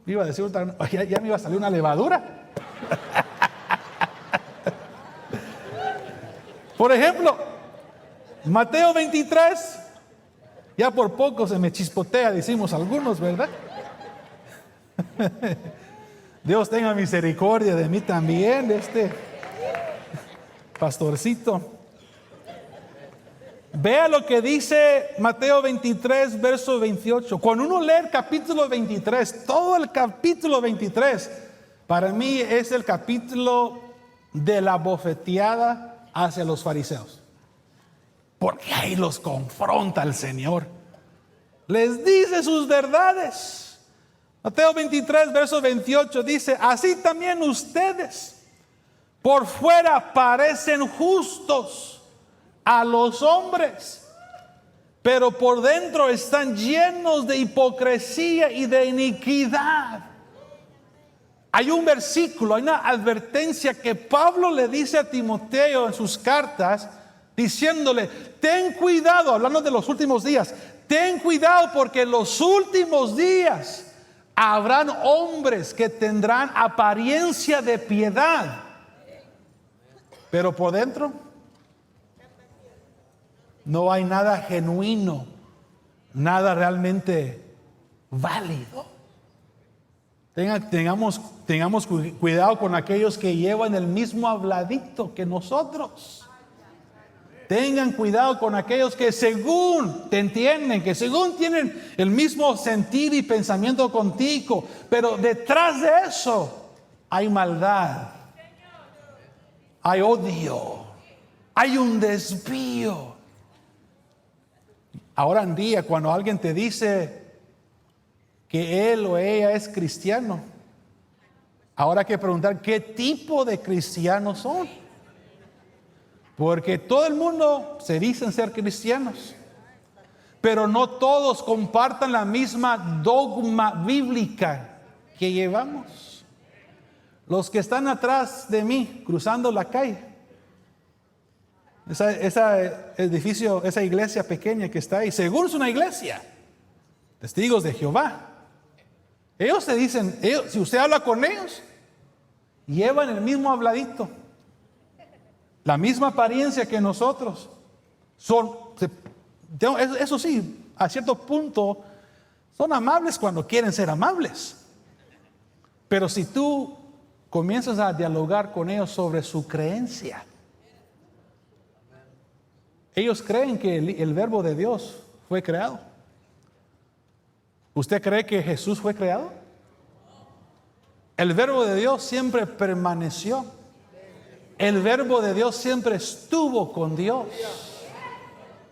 iba a decir, ya me iba a salir una levadura. Por ejemplo, Mateo 23, ya por poco se me chispotea, decimos algunos, ¿verdad? Dios tenga misericordia de mí también, de este pastorcito. Vea lo que dice Mateo 23, verso 28. Cuando uno lee el capítulo 23, todo el capítulo 23, para mí es el capítulo de la bofeteada hacia los fariseos. Porque ahí los confronta el Señor. Les dice sus verdades. Mateo 23, verso 28 dice: así también ustedes por fuera parecen justos a los hombres, pero por dentro están llenos de hipocresía y de iniquidad. Hay un versículo, hay una advertencia que Pablo le dice a Timoteo en sus cartas, diciéndole: ten cuidado, hablando de los últimos días, ten cuidado porque en los últimos días habrán hombres que tendrán apariencia de piedad, pero por dentro no hay nada genuino, nada realmente válido. Tengamos cuidado con aquellos que llevan el mismo habladito que nosotros. Tengan cuidado con aquellos que según te entienden, que según tienen el mismo sentir y pensamiento contigo, pero detrás de eso hay maldad, hay odio, hay un desvío. Ahora en día, cuando alguien te dice que él o ella es cristiano, ahora hay que preguntar qué tipo de cristianos son. Porque todo el mundo se dicen ser cristianos, pero no todos compartan la misma dogma bíblica que llevamos. Los que están atrás de mí, cruzando la calle, ese edificio, esa iglesia pequeña que está ahí, según es una iglesia, Testigos de Jehová. Ellos se dicen, si usted habla con ellos, llevan el mismo habladito, la misma apariencia que nosotros. Eso sí, a cierto punto, son amables cuando quieren ser amables. Pero si tú comienzas a dialogar con ellos sobre su creencia, ellos creen que el verbo de Dios fue creado. ¿Usted cree que Jesús fue creado? El verbo de Dios siempre permaneció. El verbo de Dios siempre estuvo con Dios.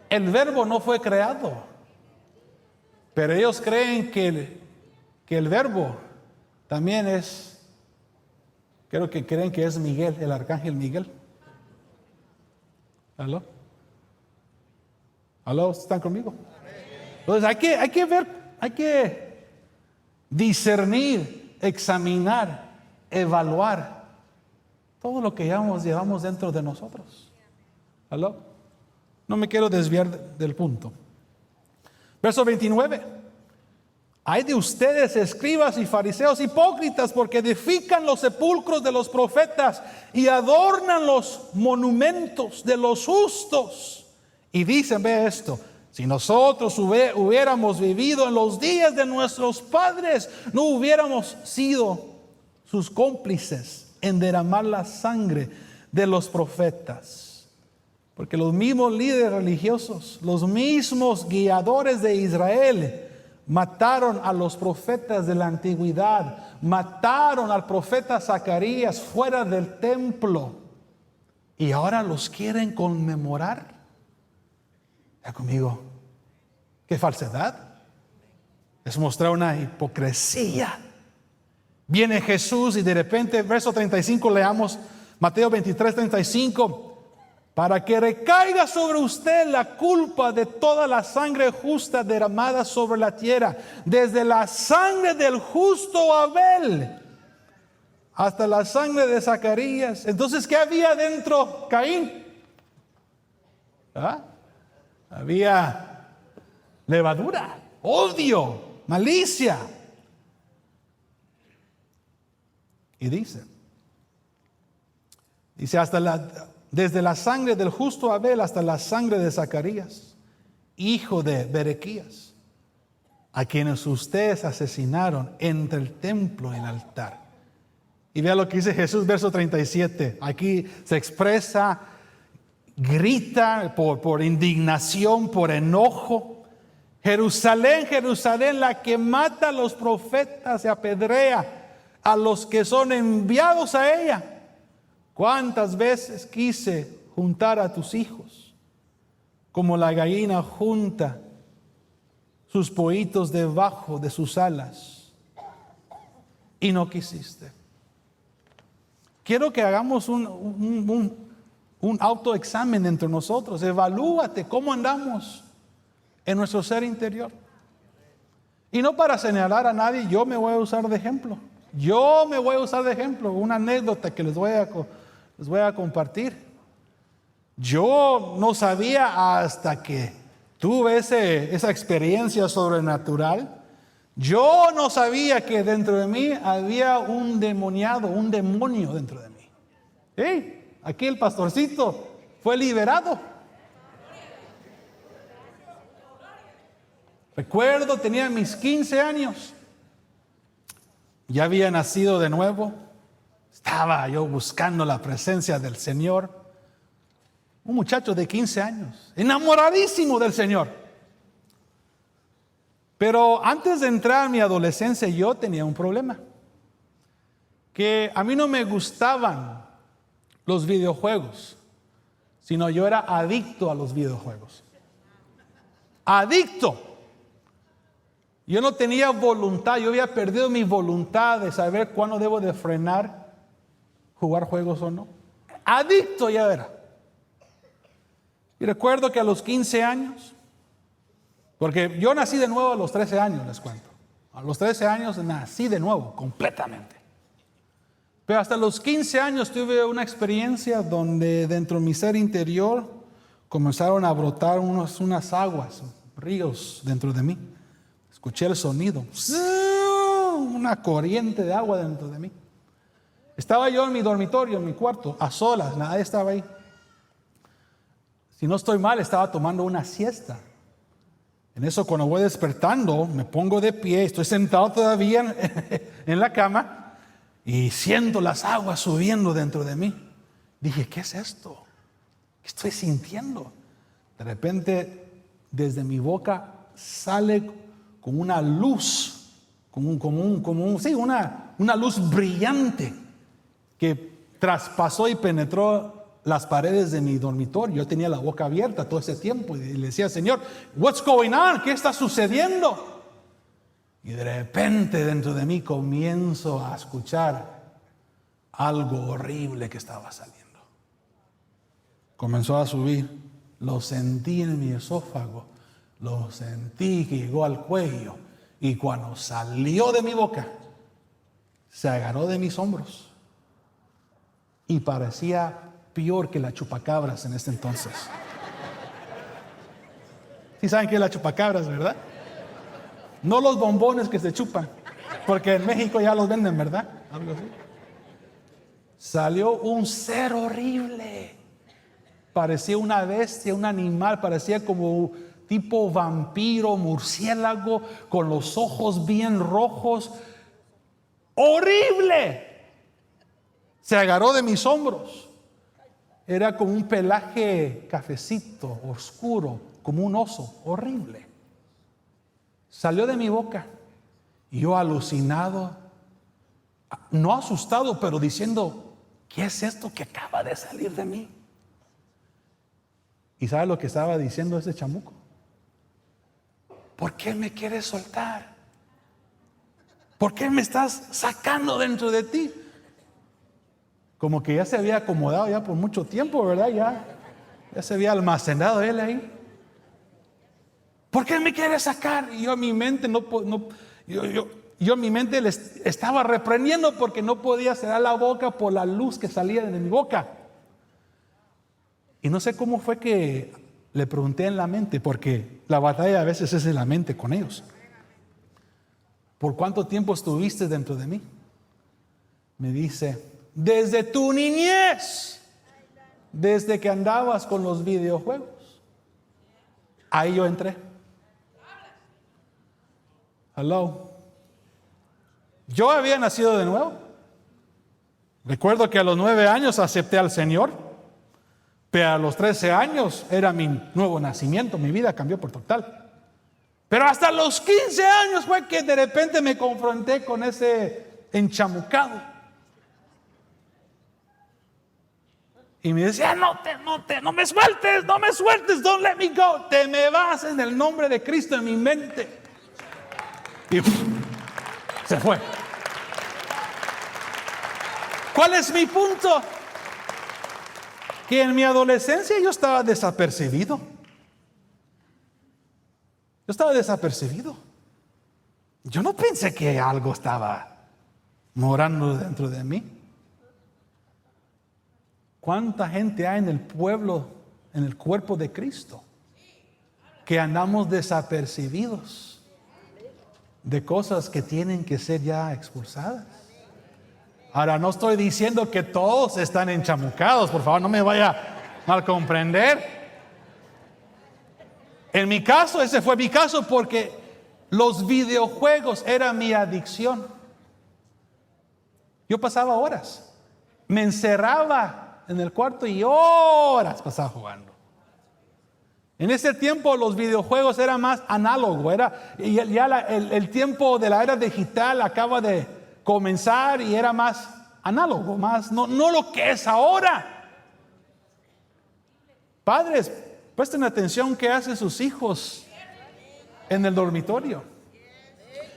El verbo no fue creado. Pero ellos creen que el verbo también es, creo que creen que es Miguel, el arcángel Miguel. ¿Aló? ¿Aló? ¿Están conmigo? Entonces hay que ver, hay que discernir, examinar, evaluar todo lo que llevamos dentro de nosotros. ¿Aló? No me quiero desviar del punto. Verso 29. Hay de ustedes, escribas y fariseos hipócritas, porque edifican los sepulcros de los profetas y adornan los monumentos de los justos. Y dicen, ve esto: si nosotros hubiéramos vivido en los días de nuestros padres, no hubiéramos sido sus cómplices en derramar la sangre de los profetas. Porque los mismos líderes religiosos, los mismos guiadores de Israel, mataron a los profetas de la antigüedad, mataron al profeta Zacarías fuera del templo, y ahora los quieren conmemorar. ¿Está conmigo? ¿Qué falsedad? Es mostrar una hipocresía. Viene Jesús y de repente, verso 35, leamos Mateo 23, 35. Para que recaiga sobre usted la culpa de toda la sangre justa derramada sobre la tierra, desde la sangre del justo Abel hasta la sangre de Zacarías. Entonces, ¿qué había dentro Caín? Había levadura, odio, malicia. Y dice hasta desde la sangre del justo Abel hasta la sangre de Zacarías, hijo de Berequías, a quienes ustedes asesinaron entre el templo y el altar. Y vea lo que dice Jesús, verso 37. Aquí se expresa, grita por indignación, por enojo. Jerusalén, Jerusalén, la que mata a los profetas y apedrea a los que son enviados a ella. ¿Cuántas veces quise juntar a tus hijos, como la gallina junta sus pollitos debajo de sus alas, y no quisiste? Quiero que hagamos un autoexamen entre nosotros. Evalúate cómo andamos en nuestro ser interior. Y no para señalar a nadie, yo me voy a usar de ejemplo. Una anécdota que les voy a compartir. Yo no sabía hasta que tuve esa experiencia sobrenatural. Yo no sabía que dentro de mí había un demonio dentro de mí. ¡Hey! Aquí el pastorcito fue liberado. Recuerdo, tenía mis 15 años. Ya había nacido de nuevo. Estaba yo buscando la presencia del Señor. Un muchacho de 15 años, enamoradísimo del Señor. Pero antes de entrar en mi adolescencia, yo tenía un problema. Que a mí no me gustaban los videojuegos, sino yo era adicto a los videojuegos. Adicto. Yo no tenía voluntad, yo había perdido mi voluntad de saber cuándo debo de frenar, jugar juegos o no. Adicto ya era. Y recuerdo que a los 15 años, porque yo nací de nuevo a los 13 años, les cuento. A los 13 años nací de nuevo, completamente. Pero hasta los 15 años tuve una experiencia donde dentro de mi ser interior comenzaron a brotar unas aguas, ríos dentro de mí. Escuché el sonido, una corriente de agua dentro de mí. Estaba yo en mi dormitorio, en mi cuarto, a solas, nadie estaba ahí. Si no estoy mal, estaba tomando una siesta. En eso, cuando voy despertando, me pongo de pie, estoy sentado todavía en la cama y siento las aguas subiendo dentro de mí. Dije, ¿qué es esto? ¿Qué estoy sintiendo? De repente, desde mi boca sale como una luz, una luz brillante que traspasó y penetró las paredes de mi dormitorio. Yo tenía la boca abierta todo ese tiempo y le decía, Señor, what's going on? ¿Qué está sucediendo? Y de repente dentro de mí comienzo a escuchar algo horrible que estaba saliendo. Comenzó a subir, lo sentí en mi esófago, lo sentí que llegó al cuello, y cuando salió de mi boca, se agarró de mis hombros y parecía peor que la chupacabras en ese entonces. ¿Sí saben qué es la chupacabras, verdad? No los bombones que se chupan, porque en México ya los venden, ¿verdad? Algo así. Salió un ser horrible. Parecía una bestia, un animal, parecía como tipo vampiro, murciélago, con los ojos bien rojos. ¡Horrible! Se agarró de mis hombros. Era como un pelaje cafecito, oscuro, como un oso, horrible. Salió de mi boca y yo alucinado, no asustado, pero diciendo, ¿qué es esto que acaba de salir de mí? ¿Y sabe lo que estaba diciendo ese chamuco? ¿Por qué me quieres soltar? ¿Por qué me estás sacando dentro de ti? Como que ya se había acomodado ya por mucho tiempo, ¿verdad? Ya se había almacenado él ahí. ¿Por qué me quieres sacar? Y yo en mi mente yo en mi mente le estaba reprendiendo porque no podía cerrar la boca por la luz que salía de mi boca. Y no sé cómo fue que le pregunté en la mente, porque la batalla a veces es en la mente con ellos. ¿Por cuánto tiempo estuviste dentro de mí? Me dice, desde tu niñez. desde que andabas con los videojuegos. Ahí yo entré. Hello. Yo había nacido de nuevo. Recuerdo que a los 9 años acepté al Señor, pero a los 13 años era mi nuevo nacimiento. Mi vida cambió por total. Pero hasta los 15 años fue que de repente me confronté con ese enchamucado. Y me decía, no me sueltes, don't let me go. Te me vas en el nombre de Cristo en mi mente. Y se fue. ¿Cuál es mi punto? Que en mi adolescencia yo estaba desapercibido. Yo no pensé que algo estaba morando dentro de mí. ¿Cuánta gente hay en el pueblo, en el cuerpo de Cristo, que andamos desapercibidos de cosas que tienen que ser ya expulsadas? Ahora, no estoy diciendo que todos están enchamucados, por favor, no me vaya a mal comprender. En mi caso, ese fue mi caso porque los videojuegos eran mi adicción. Yo pasaba horas, me encerraba en el cuarto y horas pasaba jugando. En ese tiempo los videojuegos eran más análogo, el tiempo de la era digital acaba de comenzar y era más análogo, más no lo que es ahora. Padres, presten atención qué hacen sus hijos en el dormitorio.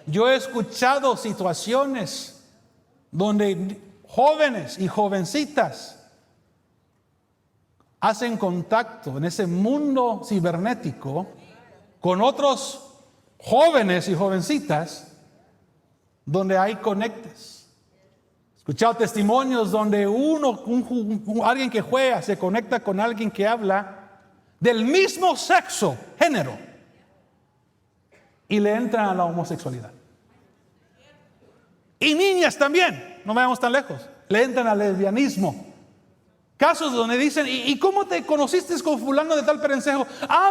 Yo he escuchado situaciones donde jóvenes y jovencitas hacen contacto en ese mundo cibernético con otros jóvenes y jovencitas donde hay conectes. He escuchado testimonios donde alguien que juega se conecta con alguien que habla del mismo sexo, género, y le entran a la homosexualidad. Y niñas también, no vayamos tan lejos, le entran al lesbianismo. Casos donde dicen, ¿y cómo te conociste con fulano de tal perencejo?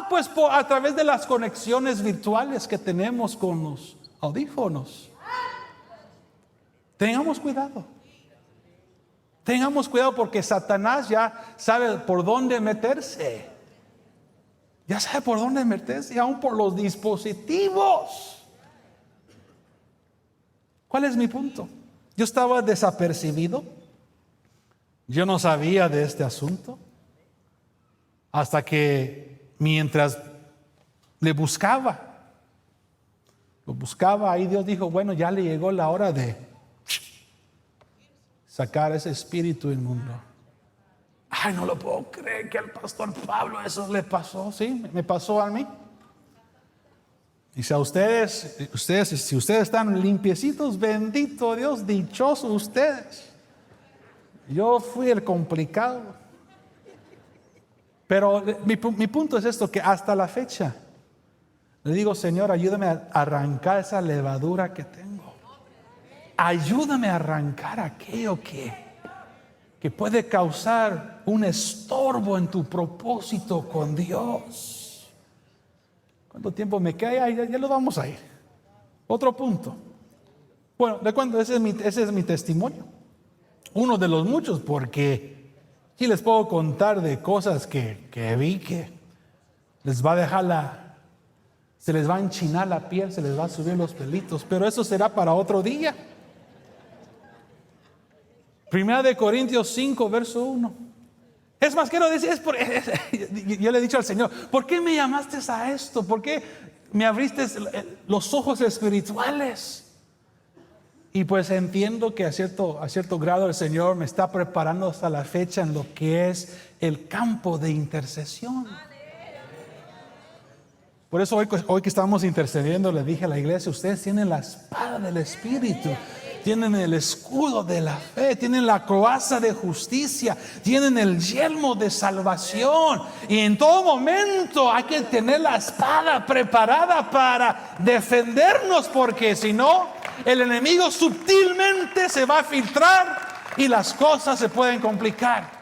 Pues a través de las conexiones virtuales que tenemos con los audífonos. Tengamos cuidado. Tengamos cuidado porque Satanás ya sabe por dónde meterse. Ya sabe por dónde meterse, y aún por los dispositivos. ¿Cuál es mi punto? Yo estaba desapercibido. Yo no sabía de este asunto hasta que mientras lo buscaba, ahí Dios dijo, bueno, ya le llegó la hora de sacar ese espíritu inmundo. Ay, no lo puedo creer que al pastor Pablo eso le pasó. Sí, me pasó a mí. Y si a ustedes, si ustedes están limpiecitos, bendito Dios, dichosos ustedes. Yo fui el complicado. Pero mi punto es esto, que hasta la fecha le digo, Señor, ayúdame a arrancar esa levadura que tengo. Ayúdame a arrancar aquello que puede causar un estorbo en tu propósito con Dios. ¿Cuánto tiempo me queda? Ya lo vamos a ir. Otro punto. Bueno, de cuando ese es mi testimonio. Uno de los muchos, porque sí les puedo contar de cosas que vi que les va a dejar se les va a enchinar la piel, se les va a subir los pelitos, pero eso será para otro día. Primera de Corintios 5, verso 1. Es más, quiero decir, yo le he dicho al Señor, ¿por qué me llamaste a esto? ¿Por qué me abriste los ojos espirituales? Y pues entiendo que a cierto grado el Señor me está preparando hasta la fecha en lo que es el campo de intercesión. Por eso hoy que estamos intercediendo, le dije a la iglesia, ustedes tienen la espada del Espíritu, tienen el escudo de la fe, tienen la coraza de justicia, tienen el yelmo de salvación. Y en todo momento hay que tener la espada preparada para defendernos, porque si no, el enemigo sutilmente se va a filtrar y las cosas se pueden complicar.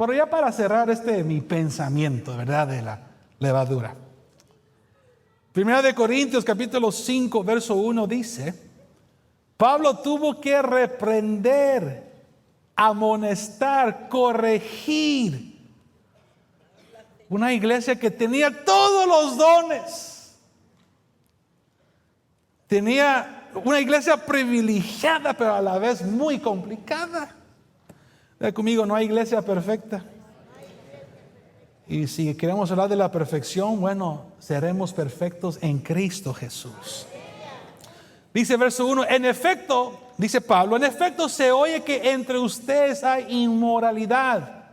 Pero ya para cerrar mi pensamiento, ¿verdad? De la levadura. Primera de Corintios capítulo 5, verso 1 dice, Pablo tuvo que reprender, amonestar, corregir una iglesia que tenía todos los dones. Tenía una iglesia privilegiada, pero a la vez muy complicada. Vea conmigo, no hay iglesia perfecta. Y si queremos hablar de la perfección, bueno, seremos perfectos en Cristo Jesús. Dice verso 1, en efecto, dice Pablo, en efecto se oye que entre ustedes hay inmoralidad.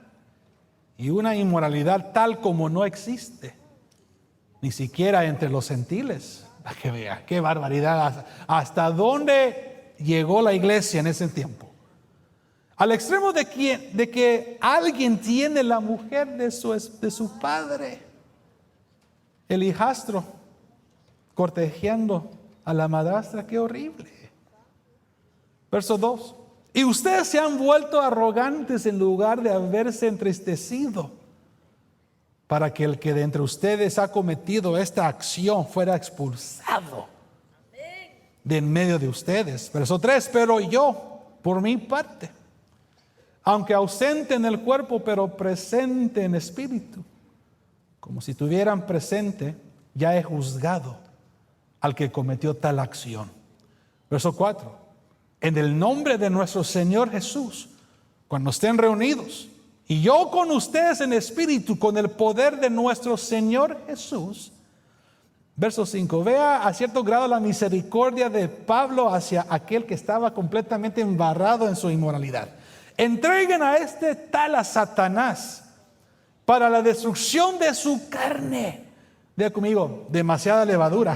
Y una inmoralidad tal como no existe, ni siquiera entre los gentiles. Para que vea, qué barbaridad, hasta dónde llegó la iglesia en ese tiempo. Al extremo de que alguien tiene la mujer de su padre, el hijastro, cortejando a la madrastra. Qué horrible. Verso 2. Y ustedes se han vuelto arrogantes en lugar de haberse entristecido para que el que de entre ustedes ha cometido esta acción fuera expulsado de en medio de ustedes. Verso 3. Pero yo, por mi parte, aunque ausente en el cuerpo, pero presente en espíritu, como si estuvieran presente, ya he juzgado al que cometió tal acción. Verso 4. En el nombre de nuestro Señor Jesús, cuando estén reunidos, y yo con ustedes en espíritu, con el poder de nuestro Señor Jesús. Verso 5. Vea a cierto grado la misericordia de Pablo hacia aquel que estaba completamente embarrado en su inmoralidad. Entreguen a este tal a Satanás para la destrucción de su carne. Vea conmigo, demasiada levadura,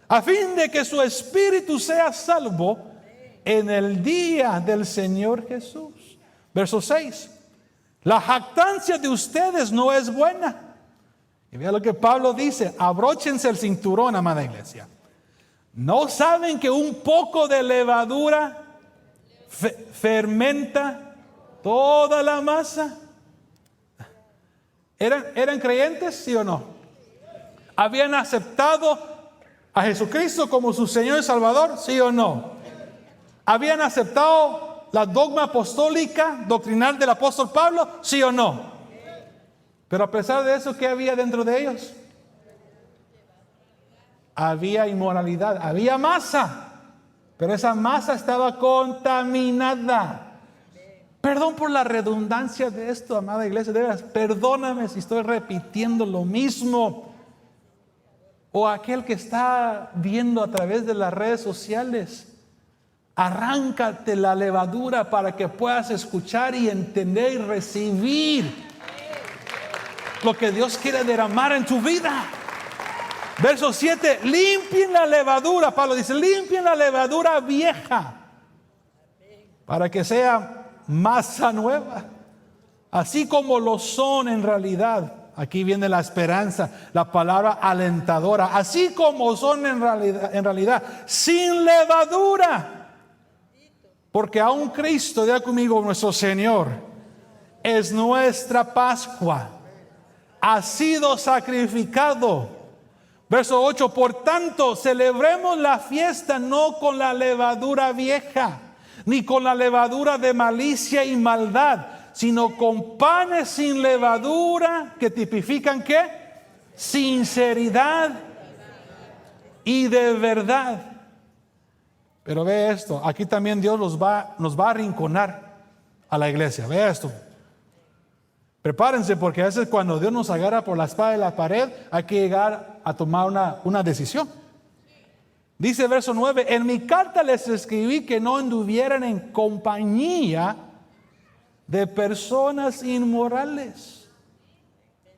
a fin de que su espíritu sea salvo en el día del Señor Jesús. Verso 6. La jactancia de ustedes no es buena. Y vea lo que Pablo dice, abróchense el cinturón, amada iglesia. ¿No saben que un poco de levadura fermenta toda la masa? ¿Eran creyentes, sí o no? ¿Habían aceptado a Jesucristo como su Señor y Salvador, sí o no? ¿Habían aceptado la dogma apostólica doctrinal del apóstol Pablo, sí o no? Pero a pesar de eso, ¿qué había dentro de ellos? Había inmoralidad, había masa, pero esa masa estaba contaminada. Perdón por la redundancia de esto, amada iglesia, de veras, perdóname si estoy repitiendo lo mismo. O aquel que está viendo a través de las redes sociales, arráncate la levadura para que puedas escuchar y entender y recibir lo que Dios quiere derramar en tu vida. Verso 7, limpien la levadura. Pablo dice, limpien la levadura vieja para que sea masa nueva, así como lo son en realidad. Aquí viene la esperanza, la palabra alentadora, así como son en realidad, sin levadura. Porque aún Cristo, diga conmigo, nuestro Señor, es nuestra Pascua, ha sido sacrificado. Verso 8, por tanto, celebremos la fiesta no con la levadura vieja, ni con la levadura de malicia y maldad, sino con panes sin levadura, que tipifican ¿qué? Sinceridad y de verdad. Pero ve esto, aquí también Dios nos va a arrinconar a la iglesia. Ve esto. Prepárense, porque a veces cuando Dios nos agarra por la espada de la pared, hay que llegar a tomar una decisión. Dice verso 9, en mi carta les escribí que no anduvieran en compañía de personas inmorales.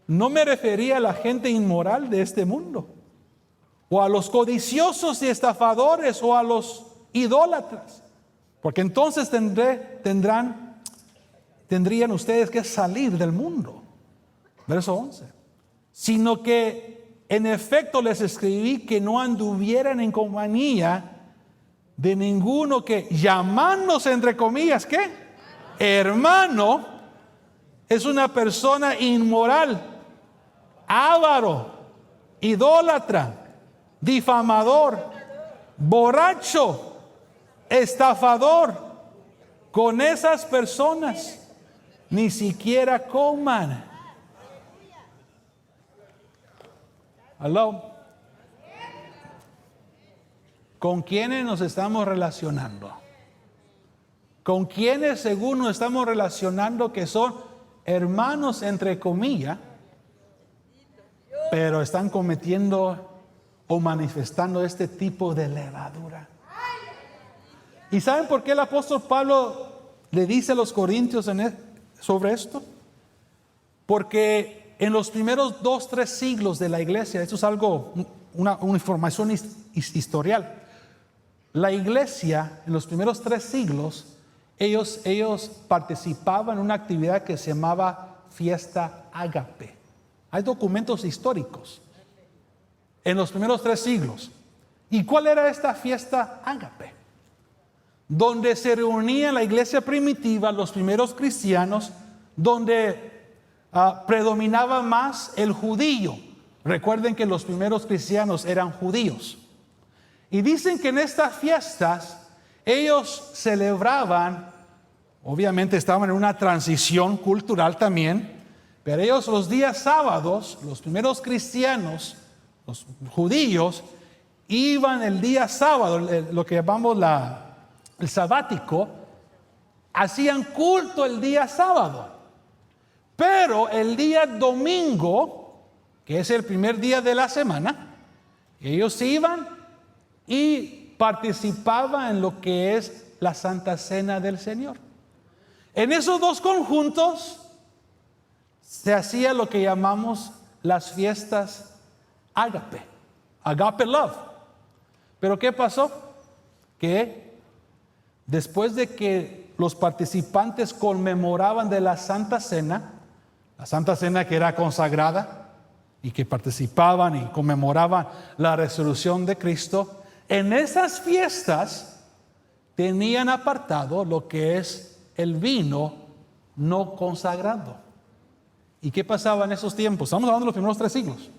No me refería a la gente inmoral de este mundo, o a los codiciosos y estafadores, o a los idólatras, porque entonces tendrían ustedes que salir del mundo. Verso 11. Sino que en efecto les escribí que no anduvieran en compañía de ninguno que, llamándose entre comillas, ¿qué? Hermano es una persona inmoral, avaro, idólatra, difamador, borracho, estafador. Con esas personas ni siquiera coman. ¿Aló? ¿Con quiénes nos estamos relacionando? ¿Con quiénes según nos estamos relacionando que son hermanos entre comillas, pero están cometiendo o manifestando este tipo de levadura? ¿Y saben por qué el apóstol Pablo le dice a los corintios sobre esto? Porque en los primeros 2-3 siglos de la iglesia, esto es algo, una información historial. La iglesia en los primeros 3 siglos, ellos participaban en una actividad que se llamaba fiesta ágape. Hay documentos históricos en los primeros 3 siglos. ¿Y cuál era esta fiesta ágape? Donde se reunía la iglesia primitiva, los primeros cristianos, donde predominaba más el judío. Recuerden que los primeros cristianos eran judíos. Y dicen que en estas fiestas ellos celebraban, obviamente estaban en una transición cultural también, pero ellos los días sábados, los primeros cristianos, los judíos, iban el día sábado, lo que llamamos el sabático, hacían culto el día sábado. Pero el día domingo, que es el primer día de la semana, ellos iban y participaban en lo que es la Santa Cena del Señor. En esos 2 conjuntos se hacía lo que llamamos las fiestas ágape, agape love. Pero ¿qué pasó? Que después de que los participantes conmemoraban de la Santa Cena que era consagrada y que participaban y conmemoraban la resurrección de Cristo, en esas fiestas tenían apartado lo que es el vino no consagrado. ¿Y qué pasaba en esos tiempos? Estamos hablando de los primeros 3 siglos.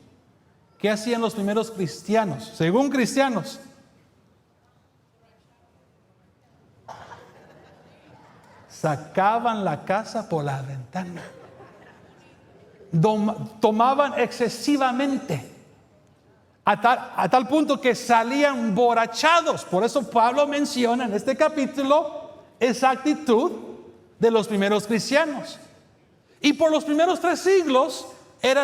¿Qué hacían los primeros cristianos? Según cristianos, sacaban la casa por la ventana. Tomaban excesivamente. A tal punto que salían emborrachados. Por eso Pablo menciona en este capítulo esa actitud de los primeros cristianos. Y por los primeros 3 siglos era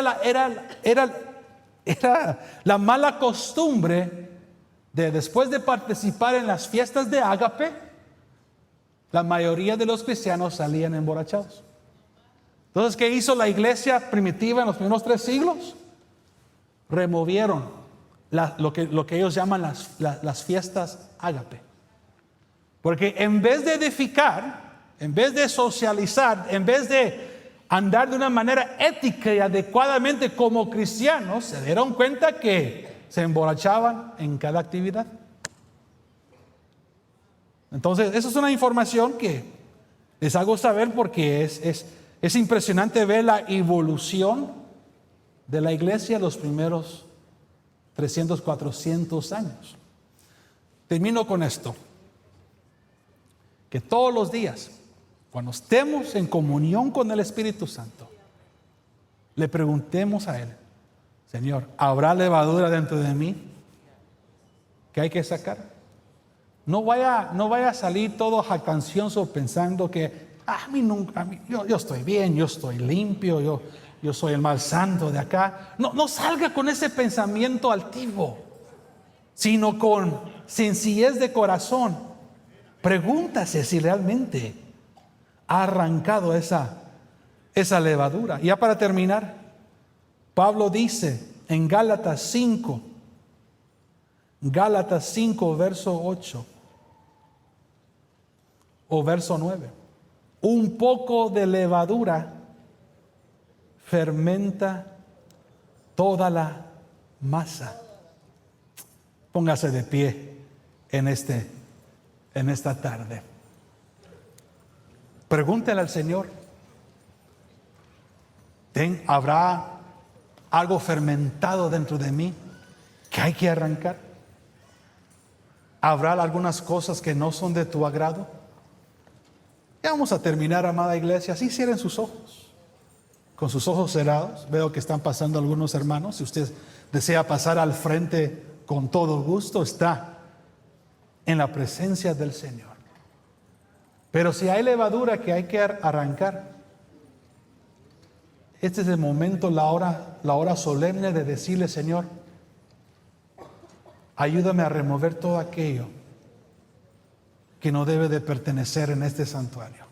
la mala costumbre de, después de participar en las fiestas de ágape, la mayoría de los cristianos salían emborrachados. Entonces, ¿qué hizo la iglesia primitiva en los primeros 3 siglos? Removieron lo que ellos llaman las fiestas ágape. Porque en vez de edificar, en vez de socializar, en vez de andar de una manera ética y adecuadamente como cristianos, se dieron cuenta que se emborrachaban en cada actividad. Entonces, eso es una información que les hago saber porque es impresionante ver la evolución de la iglesia los primeros 300, 400 años. Termino con esto. Que todos los días, cuando estemos en comunión con el Espíritu Santo, le preguntemos a Él: Señor, ¿habrá levadura dentro de mí que hay que sacar? No vaya a salir todo jactancioso pensando que yo estoy bien, yo estoy limpio, yo soy el más santo de acá. No salga con ese pensamiento altivo, sino con sencillez de corazón. Pregúntase si realmente ha arrancado esa levadura. Ya para terminar, Pablo dice en Gálatas 5, verso 8 o verso 9: un poco de levadura fermenta toda la masa. Póngase de pie en esta tarde. Pregúntale al Señor. ¿Habrá algo fermentado dentro de mí que hay que arrancar? ¿Habrá algunas cosas que no son de tu agrado? Ya vamos a terminar, amada iglesia. Así cierren sus ojos. Con sus ojos cerrados. Veo que están pasando algunos hermanos. Si usted desea pasar al frente con todo gusto, está en la presencia del Señor. Pero si hay levadura que hay que arrancar, este es el momento, la hora solemne de decirle: Señor, ayúdame a remover todo aquello que no debe de pertenecer en este santuario.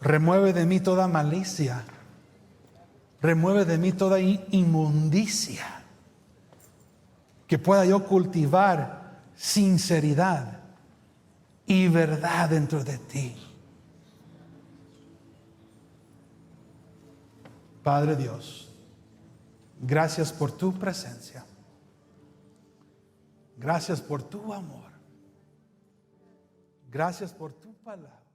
Remueve de mí toda malicia. Remueve de mí toda inmundicia. Que pueda yo cultivar sinceridad y verdad dentro de ti. Padre Dios, gracias por tu presencia. Gracias por tu amor. Gracias por tu palabra.